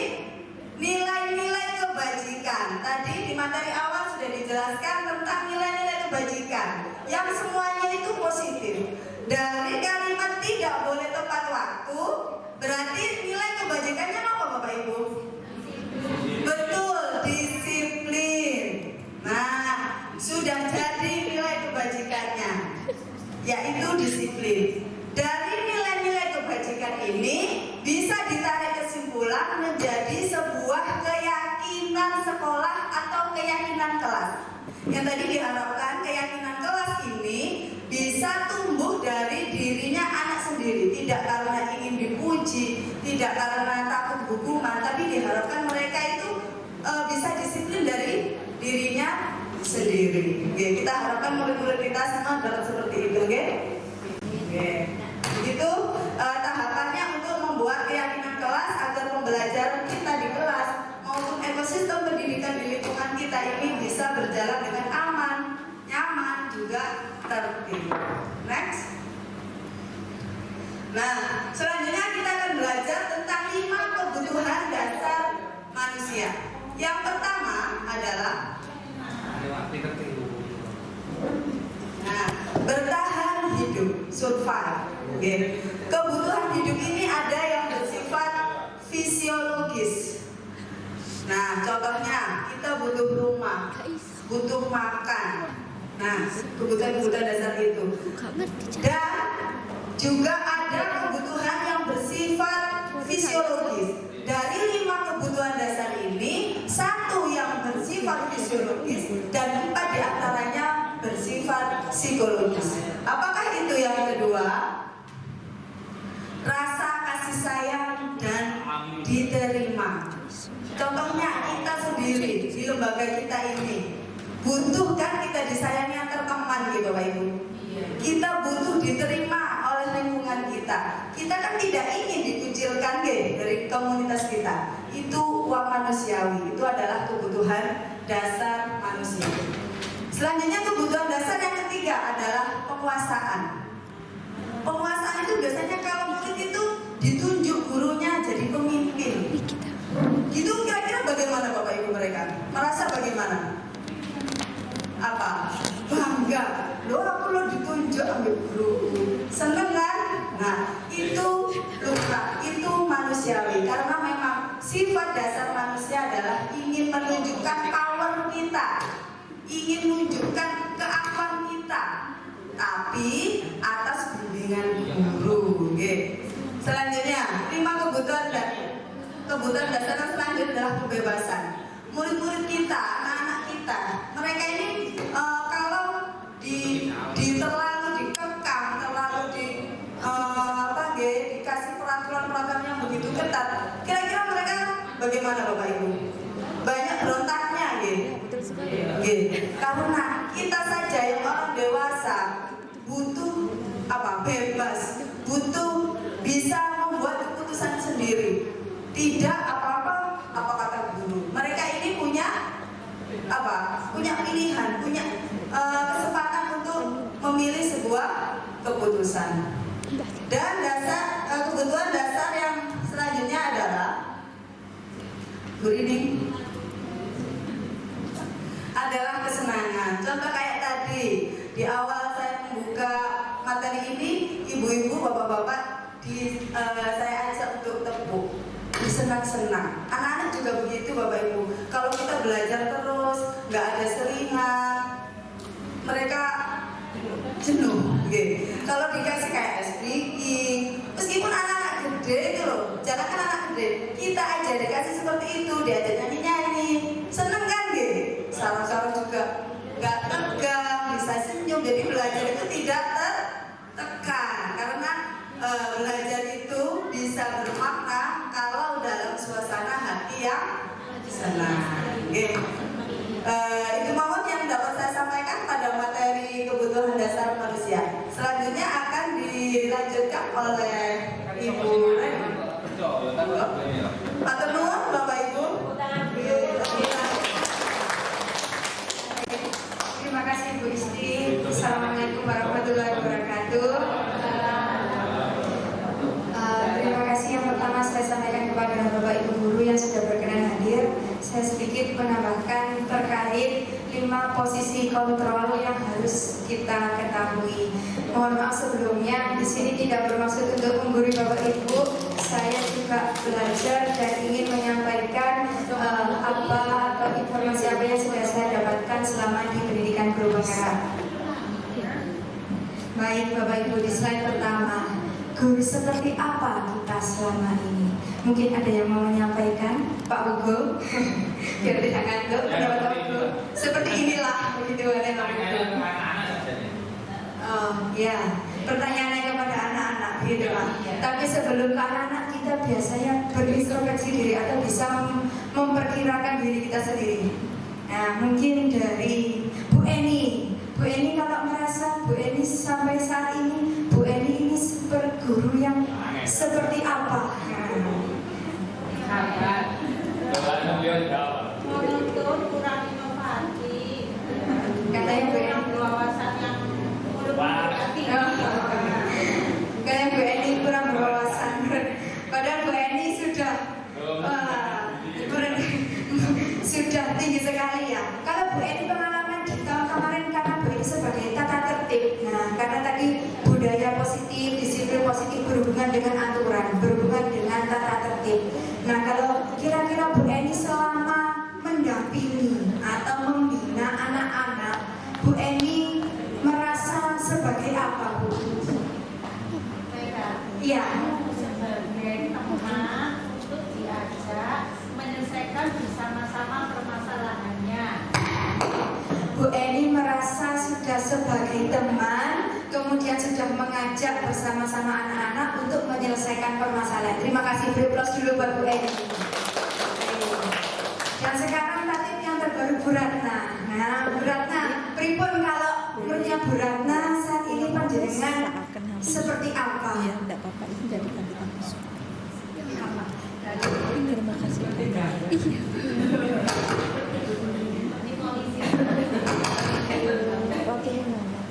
nilai-nilai kebajikan. Tadi di materi awal sudah dijelaskan tentang nilai-nilai kebajikan yang semuanya itu positif. Dari kalimat tidak boleh tepat waktu, berarti nilai kebajikannya apa Bapak Ibu? Betul, disiplin. Nah, sudah jadi nilai kebajikannya, yaitu disiplin. Dari nilai-nilai kebajikan ini bisa ditarik kesimpulan menjadi sebuah keyakinan sekolah atau keyakinan kelas. Yang tadi diharapkan keyakinan kelas ini bisa tumbuh dari dirinya Oke, kita harapkan murid-murid kita semua dapat seperti itu, oke? Oke. Begitu tahapannya untuk membuat keyakinan kelas agar pembelajaran kita di kelas maupun ekosistem pendidikan di lingkungan kita ini bisa berjalan dengan aman, nyaman, juga tertib. Next. Nah, selanjutnya kita akan belajar tentang 5 kebutuhan dasar manusia. Yang pertama adalah bertahan hidup, survive. Okay. Kebutuhan hidup ini ada yang bersifat fisiologis. Nah, contohnya kita butuh rumah, butuh makan. Nah, kebutuhan-kebutuhan dasar itu. Dan juga ada kebutuhan yang bersifat fisiologis. Dari 5 kebutuhan dasar ini, 1 yang bersifat fisiologis dan 4 diantaranya bersifat psikologis. Apakah itu yang kedua? Rasa kasih sayang dan diterima. Contohnya kita sendiri di lembaga kita ini butuhkan kita disayangi antar teman gitu Bapak Ibu. Kita butuh diterima oleh lingkungan kita. Kita kan tidak ingin dikucilkan dari komunitas kita. Itu uang manusiawi. Itu adalah kebutuhan dasar manusia. Selanjutnya kebutuhan dasar yang ketiga adalah penguasaan. Penguasaan itu biasanya kalau murid itu ditunjuk gurunya jadi pemimpin. Gitu kira-kira bagaimana Bapak Ibu mereka? Merasa bagaimana? Apa? Bangga. Loh aku lo ditunjuk ambil guruku. Seneng kan? Nah itu lumrah, itu manusiawi. Karena memang sifat dasar manusia adalah ingin menunjukkan power kita, ingin menunjukkan keakuan kita, tapi atas bimbingan guru. Selanjutnya 5 kebutuhan dasar selanjutnya adalah kebebasan. Murid-murid kita, anak-anak kita, mereka ini kalau terlalu dikekang, terlalu dikasih peraturan-peraturan yang begitu ketat, kira-kira mereka bagaimana Bapak Ibu? Banyak berontaknya, karena kita saja yang orang dewasa butuh bebas, butuh bisa membuat keputusan sendiri, tidak apa kata guru. Mereka ini punya pilihan, punya kesempatan untuk memilih sebuah keputusan. Dan kebutuhan dasar yang selanjutnya adalah adalah kesenangan. Contoh kayak tadi di awal saya membuka materi ini, ibu-ibu, bapak-bapak saya ajak untuk tepuk, senang-senang. Anak-anak juga begitu Bapak Ibu. Kalau kita belajar terus, nggak ada selingan, mereka jenuh. Kalau dikasih kayak speaking, meskipun anak-anak gede itu loh, jangan kan anak gede, kita aja dikasih seperti itu, diajak nyanyi-nyanyi, seneng kan sarang-sarang juga nggak tegang, bisa senyum. Jadi belajar itu tidak tertekan, karena belajar itu bisa bermakna kalau dalam suasana hati yang senang. Itu mohon yang dapat saya sampaikan pada materi kebutuhan dasar manusia. Selanjutnya akan dilanjutkan oleh Ibu Matur nuwun Bapak Ibu. Terima kasih Bu Isti. Assalamualaikum warahmatullahi wabarakatuh. Terima kasih yang pertama saya sampaikan kepada Bapak Ibu guru yang sudah berkenan hadir. Saya sedikit menambahkan terkait 5 posisi kontrol yang harus kita ketahui. Mohon maaf sebelumnya, di sini tidak bermaksud untuk menggurui Bapak Ibu. Saya juga belajar dan ingin menyampaikan apa atau informasi apa yang sudah saya dapatkan selama di pendidikan guru penggerak. Baik Bapak Ibu, di slide pertama, guru seperti apa kita selama ini? Mungkin ada yang mau menyampaikan, Pak Hugo, biar tidak ngantuk, pendapat Pak Hugo. Seperti inilah, begitu ada Pak Hugo. Oh ya, pertanyaannya kepada anak-anak, gitu Pak. Tapi sebelum ke anak-anak, kita biasanya berintrospeksi diri atau bisa memperkirakan diri kita sendiri. Nah, mungkin dari Bu Eni. Bu Eni kalau merasa Bu Eni sampai saat ini, Bu Eni ini guru yang seperti apa? Menuntut kurang inovatif. Katanya Bu Eni Wawasan yang Kayak Bu Eni kurang berwawasan. Padahal Bu Eni sudah sudah tinggi sekali ya. Kalau Bu Eni pengalaman di tahun kemarin karena Bu Eni sebagai tata tertib. Nah, karena tadi budaya positif, disiplin positif berhubungan dengan aturan, berhubungan dengan tata tertib. Nah, kalau kira-kira Bu Eni selama mendampingi atau membina anak-anak, Bu Eni merasa sebagai apa, Bu? Iya. sebagai teman untuk diajak menyelesaikan bersama-sama permasalahannya. Bu Eni merasa sudah sebagai teman, kemudian sudah mengajak bersama-sama anak-anak untuk menyelesaikan permasalahan. Terima kasih, beri aplaus dulu buat Bu Eni. Dan sekarang tatip yang terbaru Bu Ratna. Nah, Bu Ratna, pripun kalau menurutnya Bu Ratna saat ini panjenengan seperti apa? Ya, enggak apa-apa, itu jadi kandidat masuk. Terima kasih. Iya.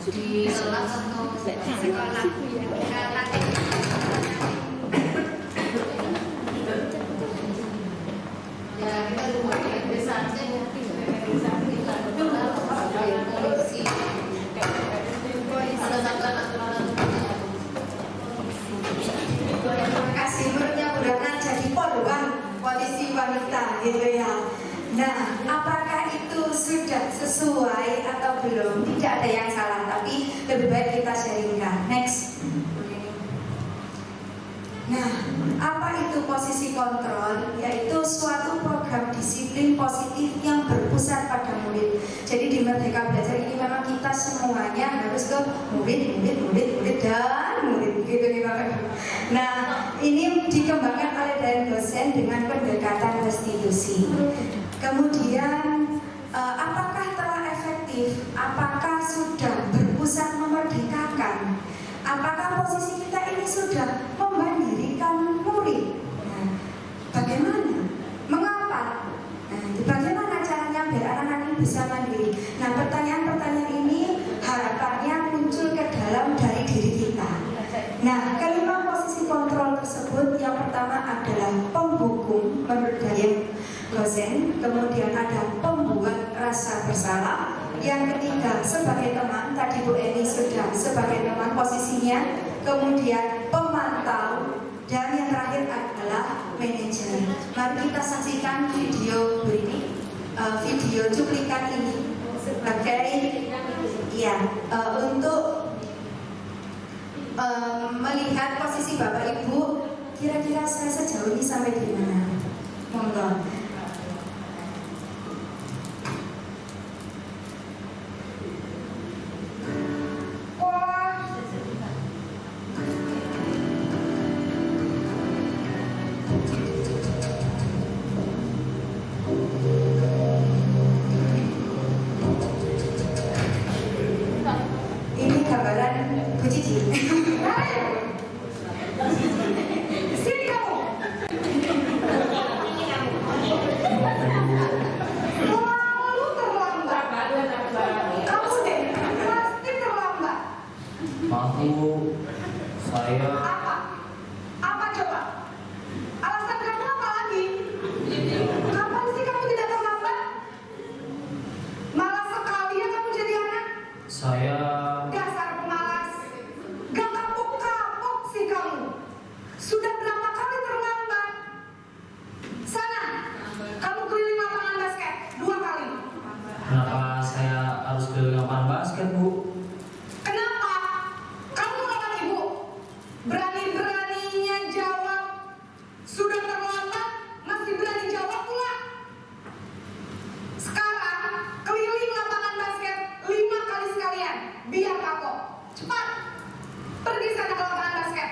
Di salah satu sekolah Kasih menurutnya Bu Ratna jadi poluan polisi wanita gitu ya. Nah, apakah itu sudah sesuai atau belum? Tidak ada yang salah, tapi lebih baik kita sharingkan. Next. Nah, apa itu posisi kontrol? Yaitu suatu program disiplin positif yang berpusat pada murid. Jadi di Merdeka Belajar ini memang kita semuanya harus ke murid dan murid gitu nih Bapak. Nah, ini dikembangkan oleh dari dosen dengan pendekatan restitusi. Kemudian apakah telah efektif? Apakah sudah berpusat memerdekakan? Apakah posisi kita ini sudah memandirikan murid? Nah, bagaimana? Mengapa? Nah, bagaimana caranya biar anak-anak ini bisa mandiri? Nah, pertanyaan-pertanyaan ini harapannya muncul ke dalam dari diri kita. Nah, kelima posisi kontrol tersebut yang pertama adalah pembuku menurut gaya dosen, kemudian ada pembuat rasa bersalah. Yang ketiga sebagai teman, tadi Bu Eni sudah sebagai teman posisinya, kemudian pemantau, dan yang terakhir adalah manajer. Mari kita saksikan video ini, video cuplikan ini sebagai untuk melihat posisi Bapak Ibu. Kira-kira saya sejauh ini sampai di mana? Monggo. Ini gambaran Bu Cici. Sini kamu. Selalu terlambat. Kamu deh pasti terlambat. Maaf Bu, saya Apa coba? Alasan kamu apa lagi? Kapan sih kamu tidak terlambat? Malas sekali ya kamu jadi anak. saya Dasar pemalas. Gak kapok-kapok sih kamu. Sudah berapa kali terlambat? Sana, kamu keliling lapangan basket 2 kali. kenapa saya harus keliling lapangan basket Bu? Kenapa? Kamu kawan ibu berani-beraninya jawab. Sudah terlambat, masih berani jawab pula. Sekarang keliling lapangan basket 5 kali sekalian, biar kapok. Cepat, pergi sana ke lapangan basket.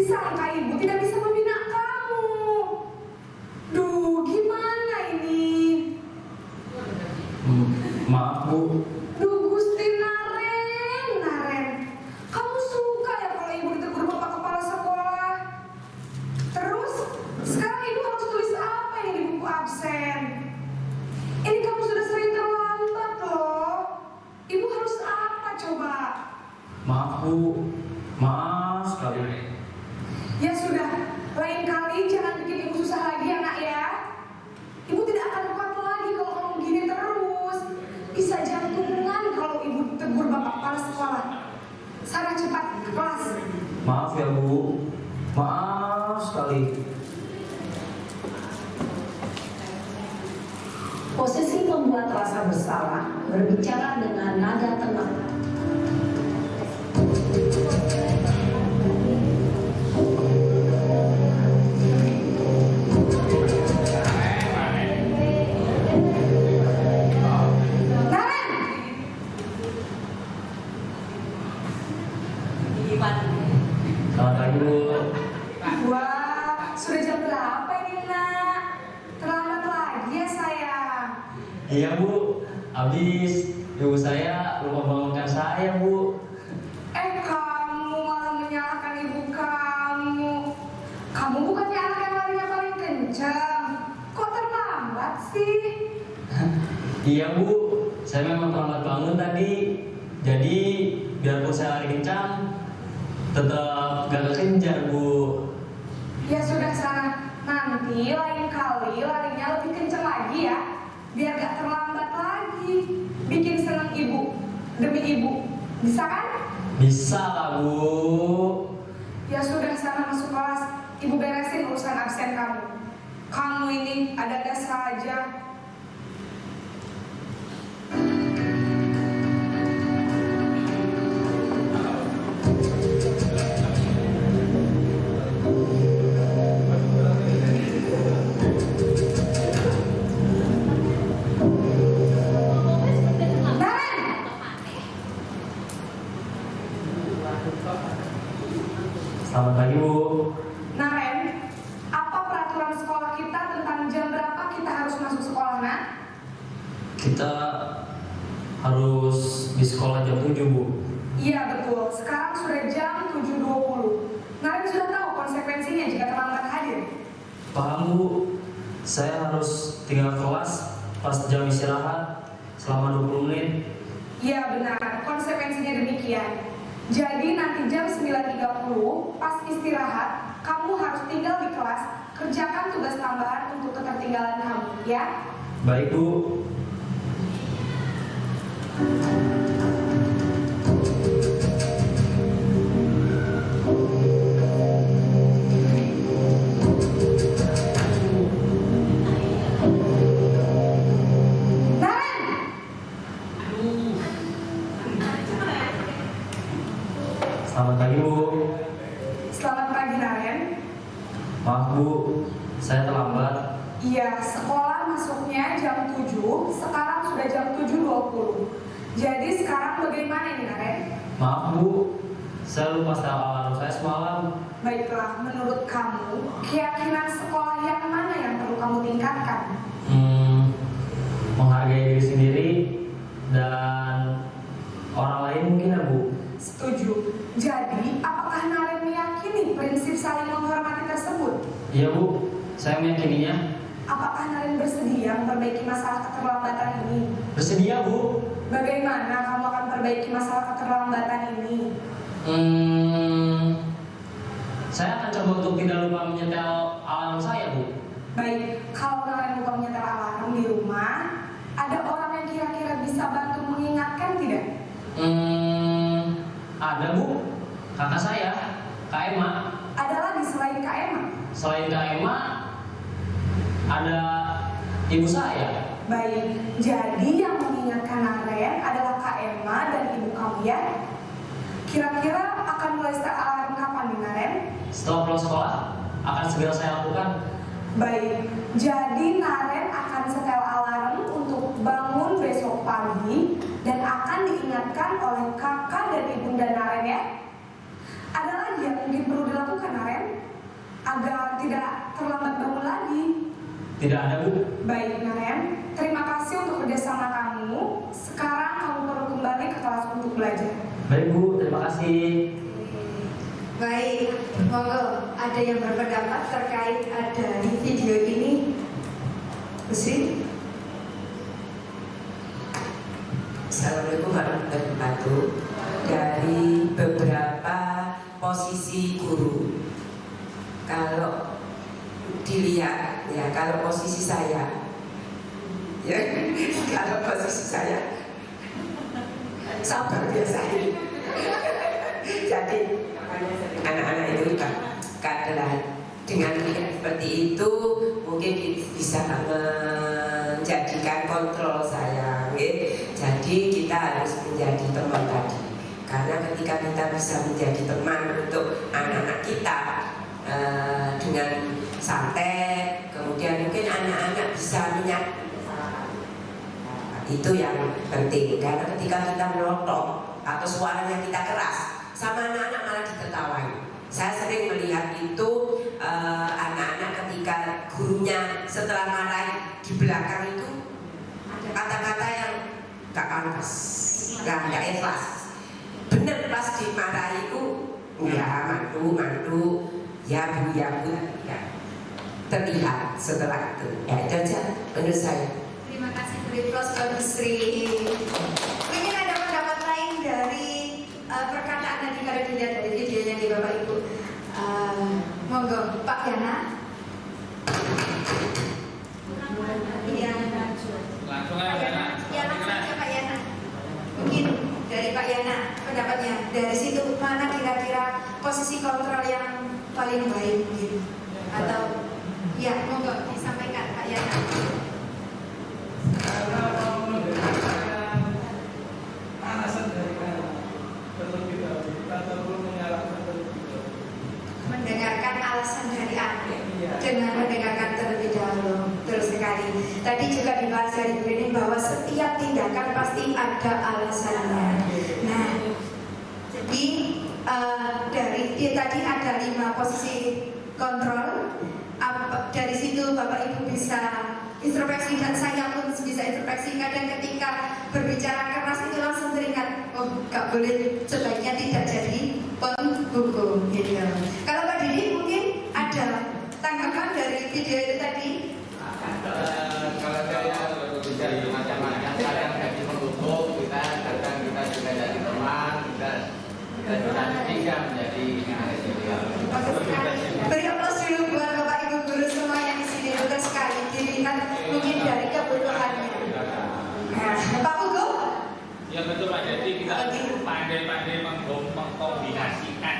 Disangka ibu tidak bisa membina kamu. Duh, gimana ini? Maaf Bu. Duh, Gusti Naren. Kamu suka ya kalau ibu ditegur bapak kepala sekolah? Terus, sekarang ibu harus tulis apa ini di buku absen? Ini kamu sudah sering terlambat loh. Ibu harus apa coba? Maaf Bu. Maaf sekali. Ya sudah, lain kali jangan bikin ibu susah lagi ya nak ya. Ibu tidak akan kuat lagi kalau kamu begini terus. Bisa jantungan kalau ibu tegur bapak kepala sekolah. Sana cepat ke kelas. Maaf ya Bu. Maaf sekali. Posisi pembuat rasa bersalah berbicara dengan nada tenang. Selamat pagi Bu. Wah, sudah jam berapa ini nak? Terlambat lagi ya sayang. Iya Bu. Habis ibu saya lupa bangunkan saya Bu. Kamu malah menyalahkan ibu kamu. Kamu bukannya anak yang larinya paling kencang. Kok terlambat sih? Iya Bu. Saya memang terlambat bangun tadi. Jadi biarpun saya lari kencang, tetap gak kekejar Bu. Ya sudah sana. Nanti lain kali larinya lebih kencang lagi ya. Biar gak terlambat lagi. Bikin senang ibu. Demi ibu. Bisa kan? Bisa lah Bu. Ya sudah sana masuk kelas. Ibu beresin urusan absen kamu. Kamu ini ada-ada saja. Selamat pagi Bu. Naren, apa peraturan sekolah kita tentang jam berapa kita harus masuk sekolah, nak? Kita harus di sekolah jam 7 Bu. Iya betul, sekarang sudah jam 7.20. Naren sudah tahu konsekuensinya jika terlambat hadir. Paham Bu. Saya harus tinggal kelas pas jam istirahat selama 20 menit. Iya benar, konsekuensinya demikian. Jadi nanti jam 9.30 pas istirahat, kamu harus tinggal di kelas, kerjakan tugas tambahan untuk ketertinggalan kamu, ya? Baik Bu. Selamat pagi Bu. Selamat pagi Naren. Maaf Bu, saya terlambat. Iya, sekolah masuknya jam 7, sekarang sudah jam 7.20. Jadi sekarang bagaimana ini Naren? Maaf Bu, saya lupa setel alarm saya semalam. Baiklah, menurut kamu, keyakinan sekolah yang mana yang perlu kamu tingkatkan? Menghargai diri sendiri dan orang lain mungkin ya Bu. Setuju. Jadi, apakah Naren meyakini prinsip saling menghormati tersebut? Iya Bu, saya meyakininya. Apakah Naren bersedia memperbaiki masalah keterlambatan ini? Bersedia Bu. Bagaimana kamu akan perbaiki masalah keterlambatan ini? Saya akan coba untuk tidak lupa menyetel alarm saya Bu. Baik, kalau Naren lupa menyetel alarm di rumah, ada orang yang kira-kira bisa bantu mengingatkan tidak? Ada Bu, kakak saya, Kak Emma. Ada lagi selain Kak Emma? Selain Kak Emma, ada ibu saya. Baik, jadi yang mengingatkan Naren adalah Kak Emma dan ibu kamu ya? Kira-kira akan mulai setel alarm kapan nih Naren? Setelah pulang sekolah, akan segera saya lakukan. Baik, jadi Naren akan setel alarm untuk bangun besok pagi dan akan diingatkan oleh kakak dan ibunda Naren ya. Ada lagi yang mungkin perlu dilakukan Naren agar tidak terlambat bangun lagi. Tidak ada, Bu. Baik Naren, terima kasih untuk kerjasama kamu. Sekarang kamu perlu kembali ke kelas untuk belajar. Baik, Bu. Terima kasih. Baik, monggo ada yang berpendapat terkait dari video ini? Busri? Assalamualaikum warahmatullahi wabarakatuh. Dari beberapa posisi guru, kalau dilihat ya, kalau posisi saya ya, kalau posisi saya sabar biasa. Jadi anak-anak itu adalah dengan melihat seperti itu mungkin bisa menjadikan kontrol saya. Jadi kita harus menjadi teman tadi, karena ketika kita bisa menjadi teman untuk anak-anak kita dengan santai, kemudian mungkin anak-anak bisa menyatu. Itu yang penting, karena ketika kita melotot atau suaranya kita keras, sama anak-anak malah diketawain. Saya sering melihat itu anak-anak ketika gurunya setelah marah di belakang itu ada kata-kata yang gak pantas, gak ikhlas. Bener pas dimarahi itu, ya mantu, ya bu, ya. Terlihat setelah itu. Ya itu aja menurut saya. Terima kasih Bripros Mbak Busri. Mungkin ada pendapat lain dari perkataan yang kalau dilihat dari videonya di Bapak Ibu. Monggo Pak Yana. Iya. Langsung aja. Ya langsung aja Pak Yana. Mungkin dari Pak Yana pendapatnya dari situ mana kira-kira posisi kontrol yang paling baik gitu, atau ya monggo disampaikan Pak Yana. Mendengarkan alasan dari anak dengan mendengarkan terlebih dahulu. Betul sekali. Tadi juga dibahas dari ini bahwa setiap tindakan pasti ada alasannya. Nah, jadi dari tadi ada 5 posisi kontrol. Dari situ Bapak Ibu bisa introspeksi dan saya pun bisa introspeksi. Kadang ketika berbicara keras itu langsung teringat, oh gak boleh, sebaiknya tidak jadi penghukum gitu. Kalau Pak Didi mungkin ada tanggapan dari video itu tadi? Kalau saya berbicara macam-macam, kadang jadi penghukum, kadang kita juga jadi teman, kita juga menjadi beri aplaus dulu buat Bapak Ibu guru semua yang di sini, betul sekali dilihat mungkin dari kebutuhannya. Nah, Pak Hugo? Ya betul Pak, jadi kita pandai-pandai mengkombinasikan.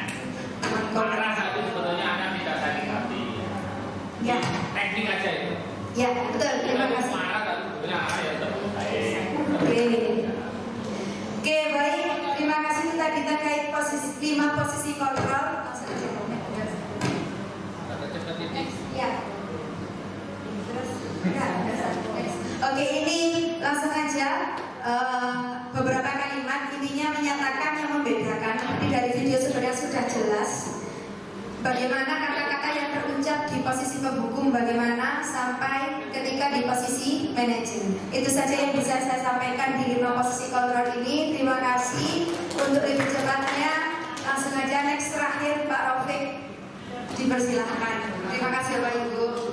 Marah satu sebetulnya anak tidak sakit hati. Ya. Teknik aja itu. Ya betul, terima kasih. Marah satu sebetulnya anak ya baik. Oke, baik. Terima kasih tadi terkait 5 posisi kontrol. Ya. Oke, ini langsung aja beberapa kalimat intinya menyatakan yang membedakan. Ini dari video sebenarnya sudah jelas bagaimana kata-kata yang terucap di posisi penghukum, bagaimana sampai ketika di posisi manajer. Itu saja yang bisa saya sampaikan di 5 posisi kontrol ini. Terima kasih. Untuk lebih cepatnya langsung aja next terakhir Pak Raufik dipersilahkan. Terima kasih Bapak Ibu.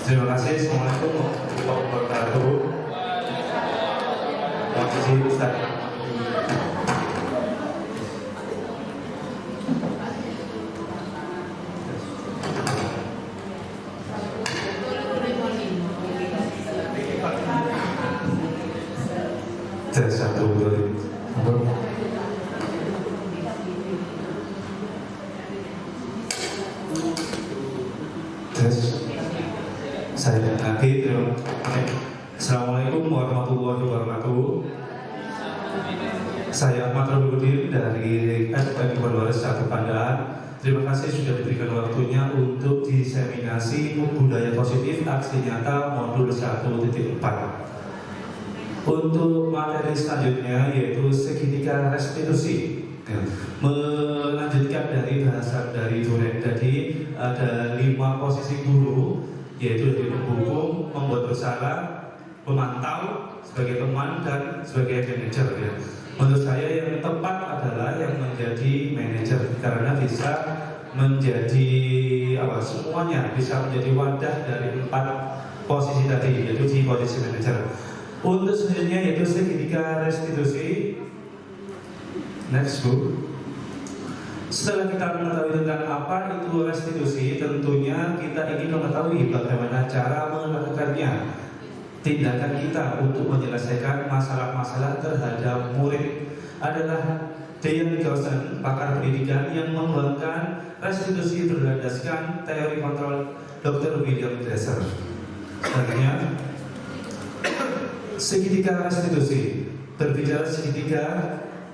Terima kasih. Assalamualaikum warahmatullahi wabarakatuh. Terima kasih Ustaz. Saya lagi. Assalamualaikum warahmatullahi wabarakatuh. Saya Ahmad Rabiuddin dari SPM Polres 1 Pandaan. Terima kasih sudah diberikan waktunya untuk diseminasi budaya positif aksi nyata modul 1.4. Untuk materi selanjutnya yaitu segitiga restitusi. Melanjutkan dari bahasan dari Duren tadi, ada 5 posisi guru, yaitu dari penghukum, membuat bersalah, pemantau, sebagai teman, dan sebagai manajer. Ya. Menurut saya yang tepat adalah yang menjadi manajer, karena bisa menjadi semuanya bisa menjadi wadah dari 4 posisi tadi, yaitu di posisi manajer. Untuk selanjutnya yaitu segitiga restitusi. Next Bu. Setelah kita mengetahui tentang apa itu restitusi, tentunya kita ingin mengetahui bagaimana cara melakukannya. Tindakan kita untuk menyelesaikan masalah-masalah terhadap murid adalah Dean Gaussen, pakar pendidikan yang mengembangkan restitusi berdasarkan teori kontrol Dr. William Dresser. Artinya, segitiga restitusi. Berbicara segitiga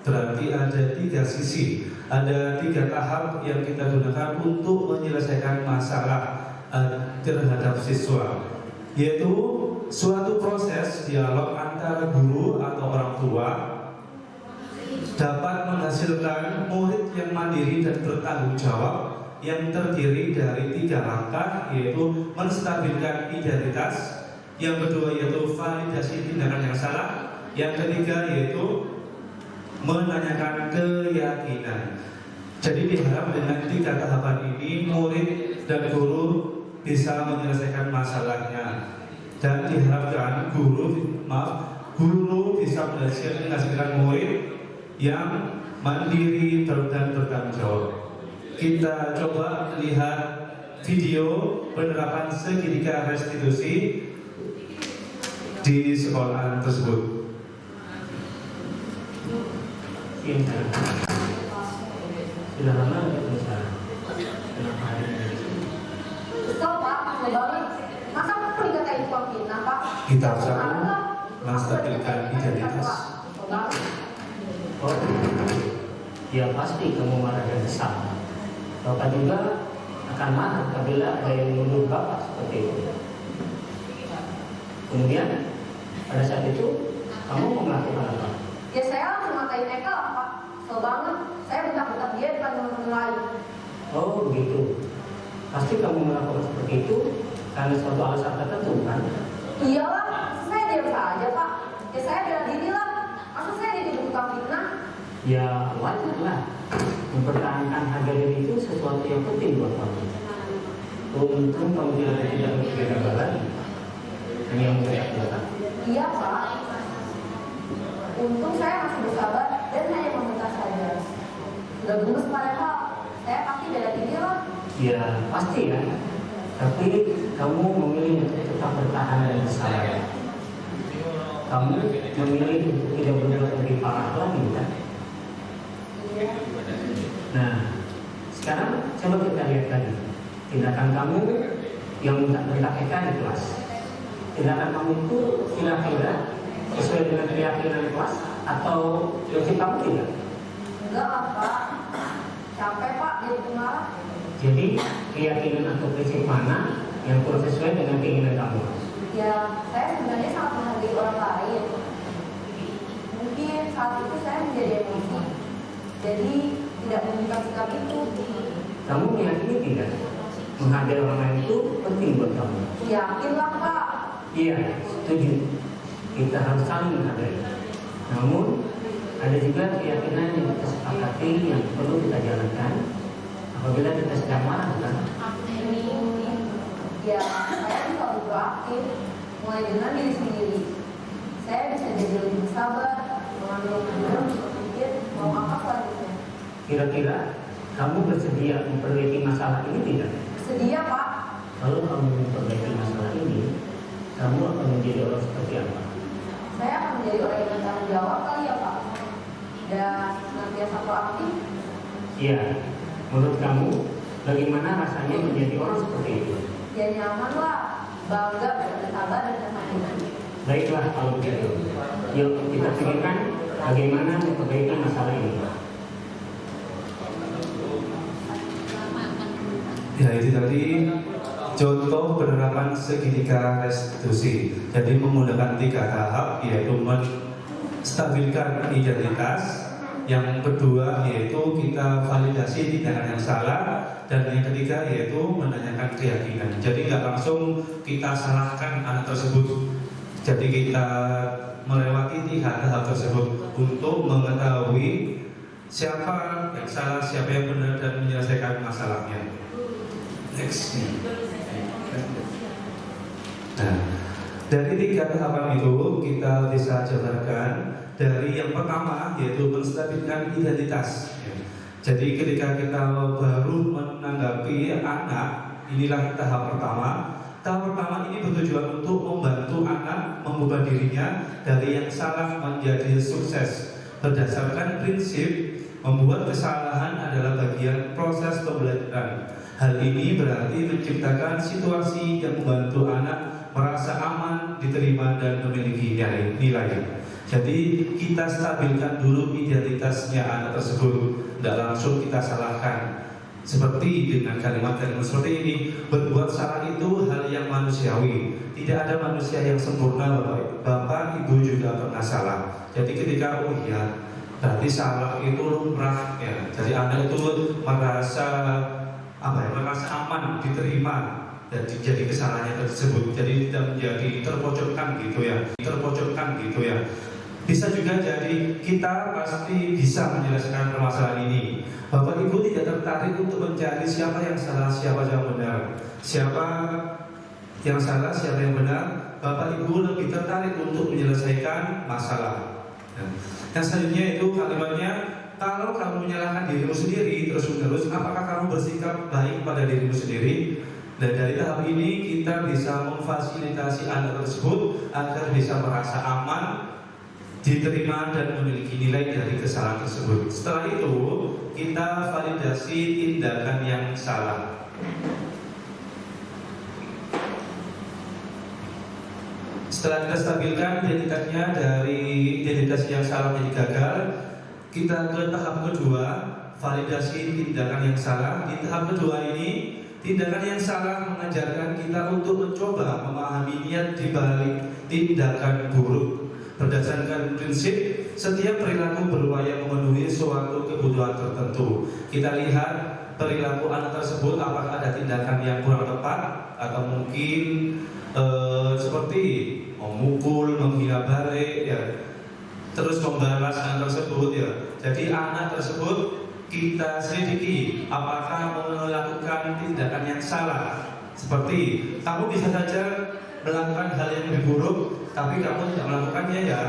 berarti ada 3 sisi, ada 3 tahap yang kita gunakan untuk menyelesaikan masalah terhadap siswa, yaitu suatu proses dialog antara guru atau orang tua dapat menghasilkan murid yang mandiri dan bertanggung jawab yang terdiri dari 3 langkah, yaitu menstabilkan identitas, yang kedua yaitu validasi tindakan yang salah, yang ketiga yaitu menanyakan keyakinan. Jadi diharap dengan 3 tahapan ini murid dan guru bisa menyelesaikan masalahnya, dan diharapkan guru bisa menghasilkan murid yang mandiri dan bertanggung jawab. Kita coba lihat video penerapan segitiga restitusi di sekolah tersebut. Sudah lama nggak berusaha? Kenapa hari ini? Kesel Pak, kesel banget. Masa peringkat kayak itu Pak Fitnah Pak? Kita harus menstabilkan identitas. Oh, ya pasti kamu marah dan kesal. Bapak juga akan marah apabila ada yang menuduh Bapak seperti itu. Kemudian pada saat itu kamu mau melakukan apa? Ya saya langsung ngatain Eka lah Pak. Kesel banget. Saya bentak-bentak dia depan teman-teman lain. Oh begitu. Pasti kamu melakukan seperti itu karena suatu alasan tertentu kan? Iyalah, saya diam saja Pak. Ya saya bela diri lah. Masa saya jadi tukang fitnah? Ya wajar lah. Mempertahankan harga diri itu sesuatu yang penting buat kamu. Untung kamu tidak berpikir lagi. Hanya mengerjakan. Iya Pak. Untung saya masih bersabar dan hanya meminta saja. Sudah gemes padahal saya pasti bela diri lah. Ya pasti ya. Tapi kamu memilih untuk tetap bertahan dan bersabar. Kamu memilih untuk tidak berbuat lebih parah lagi kan? Nah, sekarang coba kita lihat tadi tindakan kamu yang bentak Eka di kelas. Tindakan kamu itu kira-kira sesuai dengan keyakinan kelas atau prinsip kamu tidak? Enggak lah Pak. Capek Pak jadi marah. Jadi keyakinan atau prinsip mana yang kurang sesuai dengan keinginan kamu? Ya, saya sebenarnya sangat menghargai orang lain. Mungkin saat itu saya menjadi emosi. Jadi tidak meminta sikap itu. Kamu meyakini tidak? Menghargai orang lain itu penting buat kamu. Yakinlah Pak. Iya, setuju. Kita harus saling menghargai. Namun ada juga keyakinan yang kita sepakati yang perlu kita jalankan apabila kita sedang marah kan? Ya, saya bisa proaktif mulai dengan diri sendiri. Saya bisa jadi lebih bersabar, mengambil keputusan untuk berpikir mau apa selanjutnya. Kira-kira kamu bersedia memperbaiki masalah ini tidak? Bersedia Pak. Kalau kamu memperbaiki masalah ini, kamu akan menjadi orang seperti apa? Saya akan menjadi orang yang bertanggung jawab kali ya Pak. Dan senantiasa proaktif. Iya. Menurut kamu, bagaimana rasanya menjadi orang seperti itu? Ya nyaman lah, bangga, bersabar dan kesakitan. Baiklah kalau begitu. Yuk kita pikirkan bagaimana memperbaiki masalah ini. Ya itu tadi contoh penerapan segitiga restitusi. Jadi menggunakan 3 tahap, yaitu menstabilkan identitas. Yang kedua yaitu kita validasi tindakan yang salah, dan yang ketiga yaitu menanyakan keyakinan. Jadi nggak langsung kita salahkan anak tersebut. Jadi kita melewati 3 tahap tersebut untuk mengetahui siapa yang salah, siapa yang benar, dan menyelesaikan masalahnya. Next. Nah, dari 3 tahapan itu kita bisa jabarkan. Dari yang pertama yaitu menstabilkan identitas. Jadi ketika kita baru menanggapi anak, inilah tahap pertama. Tahap pertama ini bertujuan untuk membantu anak mengubah dirinya dari yang salah menjadi sukses. Berdasarkan prinsip membuat kesalahan adalah bagian proses pembelajaran. Hal ini berarti menciptakan situasi yang membantu anak merasa aman, diterima, dan memiliki nilai. Jadi kita stabilkan dulu identitasnya anak tersebut, tidak langsung kita salahkan. Seperti dengan kalimat-kalimat seperti ini, berbuat salah itu hal yang manusiawi. Tidak ada manusia yang sempurna, Bapak Ibu juga pernah salah. Jadi ketika berarti salah itu lumrah ya. Jadi anak itu merasa merasa aman, diterima, dan jadi kesalahannya tersebut. Jadi tidak menjadi terpojokkan gitu ya. Bisa juga jadi kita pasti bisa menyelesaikan permasalahan ini. Bapak Ibu tidak tertarik untuk mencari siapa yang salah, siapa yang benar, siapa yang salah, siapa yang benar. Bapak Ibu lebih tertarik untuk menyelesaikan masalah. Yang selanjutnya itu kalimatnya, kalau kamu menyalahkan dirimu sendiri terus-menerus, apakah kamu bersikap baik pada dirimu sendiri? Dan dari tahap ini kita bisa memfasilitasi anak tersebut agar bisa merasa aman, diterima, dan memiliki nilai dari kesalahan tersebut. Setelah itu kita validasi tindakan yang salah. Setelah kita stabilkan identitasnya dari identitas yang salah menjadi gagal, kita ke tahap kedua, validasi tindakan yang salah. Di tahap kedua ini, tindakan yang salah mengajarkan kita untuk mencoba memahami niat di balik tindakan buruk. Berdasarkan prinsip, setiap perilaku berupaya memenuhi suatu kebutuhan tertentu. Kita lihat perilaku anak tersebut, apakah ada tindakan yang kurang tepat, atau mungkin seperti memukul, menghina balik, ya, terus membalas anak tersebut, ya. Jadi anak tersebut kita selidiki apakah melakukan tindakan yang salah. Seperti kamu bisa saja melakukan hal yang lebih buruk, tapi kamu tidak melakukannya, ya.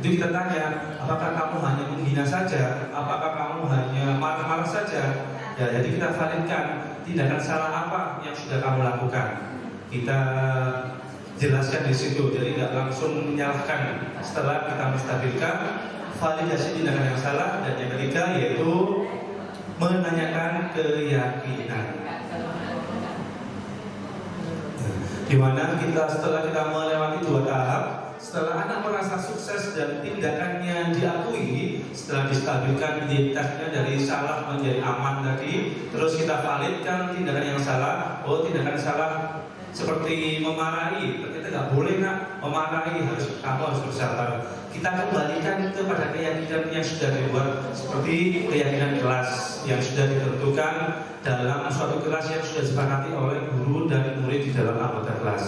Itu kita tanya, apakah kamu hanya menghina saja, apakah kamu hanya marah-marah saja, ya. Jadi kita validkan tindakan salah apa yang sudah kamu lakukan. Kita jelaskan di situ, jadi tidak langsung menyalahkan. Setelah kita menstabilkan, validasi tindakan yang salah, dan yang ketiga yaitu menanyakan keyakinan. Di mana setelah kita melewati 2 tahap, setelah anak merasa sukses dan tindakannya diakui, setelah distabilkan identitasnya dari salah menjadi aman tadi, terus kita validkan tindakan yang salah. Tindakan salah seperti memarahi, kita nggak boleh memarahi, kamu harus bersabar. Kita kembalikan kepada keyakinan yang sudah dibuat, seperti keyakinan kelas yang sudah ditentukan dalam suatu kelas yang sudah disepakati oleh guru dan murid di dalam anggota kelas.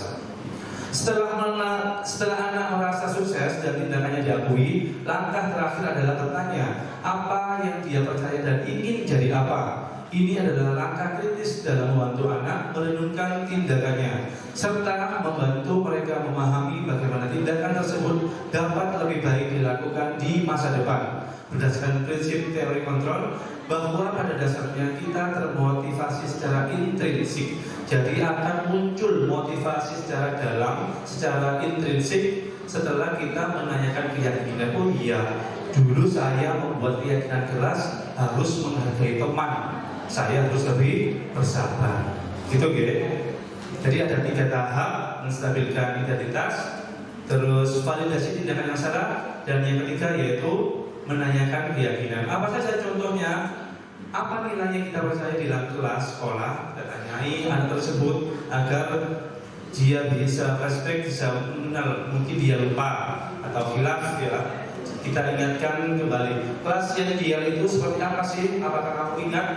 Setelah anak merasa sukses dan tindakannya diakui, langkah terakhir adalah bertanya apa yang dia percaya dan ingin jadi apa. Ini adalah langkah kritis dalam membantu anak merenungkan tindakannya, serta membantu mereka memahami bagaimana tindakan tersebut dapat lebih baik dilakukan di masa depan. Berdasarkan prinsip teori kontrol, bahwa pada dasarnya kita termotivasi secara intrinsik. Jadi akan muncul motivasi secara dalam, secara intrinsik setelah kita menanyakan keyakinan. Dulu saya membuat keyakinan keras harus menghargai teman, saya harus lebih bersabar. Gitu gitu. Jadi ada 3 tahap: menstabilkan identitas, terus validasi tindakan yang salah, dan yang ketiga yaitu menanyakan keyakinan. Apa saja contohnya? apa nilainya kita percaya di dalam kelas sekolah, kita tanyai anak tersebut agar dia bisa flashback, bisa mengenal, mungkin dia lupa atau hilaf ya. Kita ingatkan kembali, kelas yang ideal itu seperti apa sih? Apakah kamu ingat?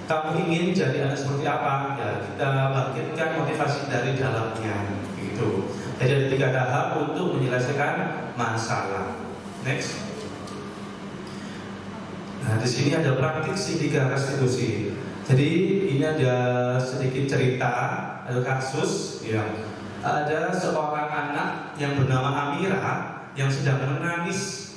Kamu ingin jadi anak seperti apa? Ya, kita bangkitkan motivasi dari dalamnya, gitu. Jadi ada 3 tahap untuk menyelesaikan masalah. Next. Nah, di sini ada praktik segitiga restitusi. Jadi ini ada sedikit cerita, ada kasus yang ada seorang anak yang bernama Amira yang sedang menangis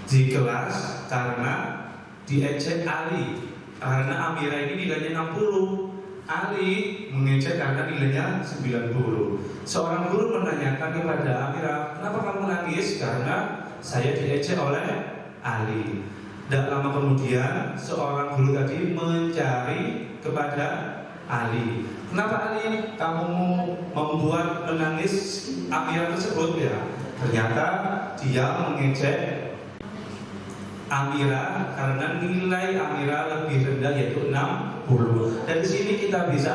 di kelas karena diejek Ali. Karena Amira ini nilainya 60, Ali mengejek karena nilainya 90. Seorang guru menanyakan kepada Amira, kenapa kamu nangis? Karena saya diejek oleh Ali. Dan lama kemudian seorang guru tadi mencari kepada Ali. Kenapa Ali kamu membuat menangis Amira tersebut ya? Ternyata dia mengejek Amira karena nilai Amira lebih rendah yaitu 60. Dan di sini kita bisa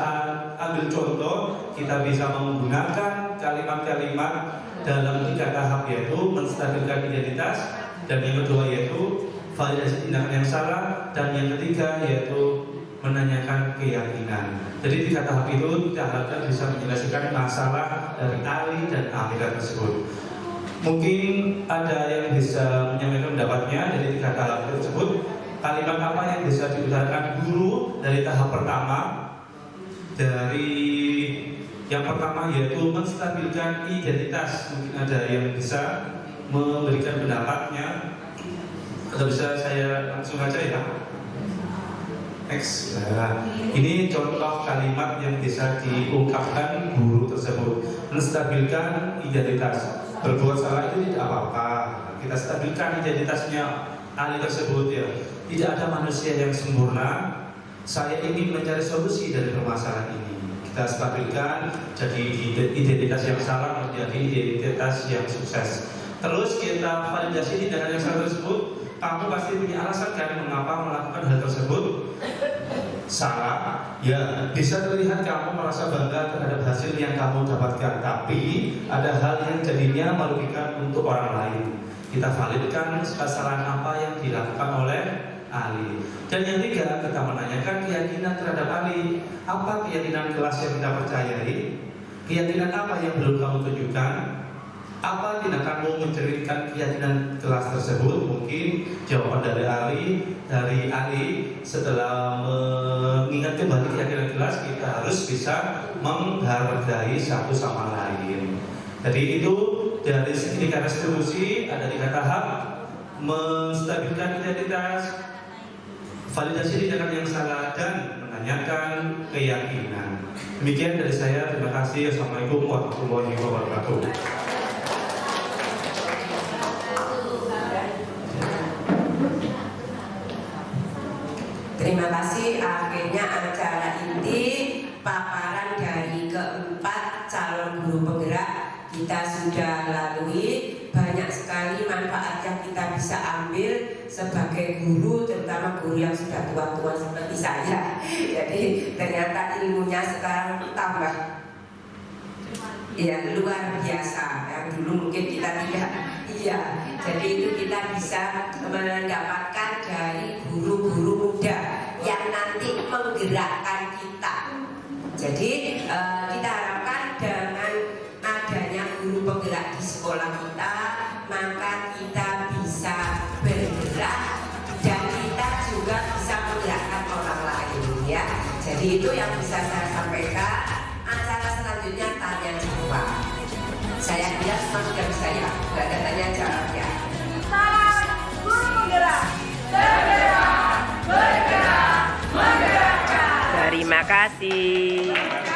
ambil contoh, kita bisa menggunakan kalimat-kalimat dalam 3 tahap yaitu menstabilkan identitas, dan yang kedua yaitu validasi tindakan yang salah, dan yang ketiga yaitu menanyakan keyakinan. Jadi 3 tahap itu kita harapkan bisa menyelesaikan masalah dari Ali dan Amira tersebut. Mungkin ada yang bisa menyampaikan pendapatnya dari 3 tahap tersebut. Kalimat apa yang bisa diutarakan guru dari tahap pertama? Dari yang pertama yaitu menstabilkan identitas. Mungkin ada yang bisa memberikan pendapatnya, atau bisa saya langsung aja ya. Next. Nah, ini contoh kalimat yang bisa diungkapkan guru tersebut. Menstabilkan identitas. Berbuat salah itu tidak apa-apa. Kita stabilkan identitasnya Ali tersebut ya. Tidak ada manusia yang sempurna. Saya ingin mencari solusi dari permasalahan ini. Kita stabilkan jadi identitas yang salah menjadi identitas yang sukses. Terus kita validasi tindakan yang salah tersebut. Kamu pasti punya alasan kan mengapa melakukan hal tersebut salah. Ya, bisa terlihat kamu merasa bangga terhadap hasil yang kamu dapatkan, tapi ada hal yang jadinya merugikan untuk orang lain. Kita validkan kesalahan apa yang dilakukan oleh Ali. Dan yang ketiga, kita menanyakan keyakinan terhadap Ali. Apa keyakinan kelas yang kita percayai? Keyakinan apa yang belum kamu tunjukkan? Apa tindakanmu menceritakan keyakinan kelas tersebut? Mungkin jawaban dari Ali setelah mengingat kembali keyakinan kelas, kita harus bisa menghargai satu sama lain. Jadi itu dari segi restitusi ada 3 tahap: menstabilkan identitas, validasi tindakan yang salah, dan menanyakan keyakinan. Demikian dari saya. Terima kasih. Assalamualaikum warahmatullahi wabarakatuh. Terima kasih. Akhirnya acara inti paparan dari keempat calon guru penggerak kita sudah lalui. Banyak sekali manfaat yang kita bisa ambil sebagai guru, terutama guru yang sudah tua-tua seperti saya. Jadi ternyata ilmunya sekarang tambah luar biasa. Yang dulu mungkin kita tidak. Jadi itu kita bisa mendapatkan dari guru-guru muda yang nanti menggerakkan kita. Jadi kita harapkan dengan adanya guru penggerak di sekolah kita, maka kita bisa bergerak dan kita juga bisa menggerakkan orang lain ya. Jadi itu yang bisa saya sampaikan. Acara selanjutnya tanya jawab. Saya kira semua sudah bisa ya, nggak ada tanya jawab ya. Salam guru penggerak, bergerak, bergerak, menggerakkan. Terima kasih.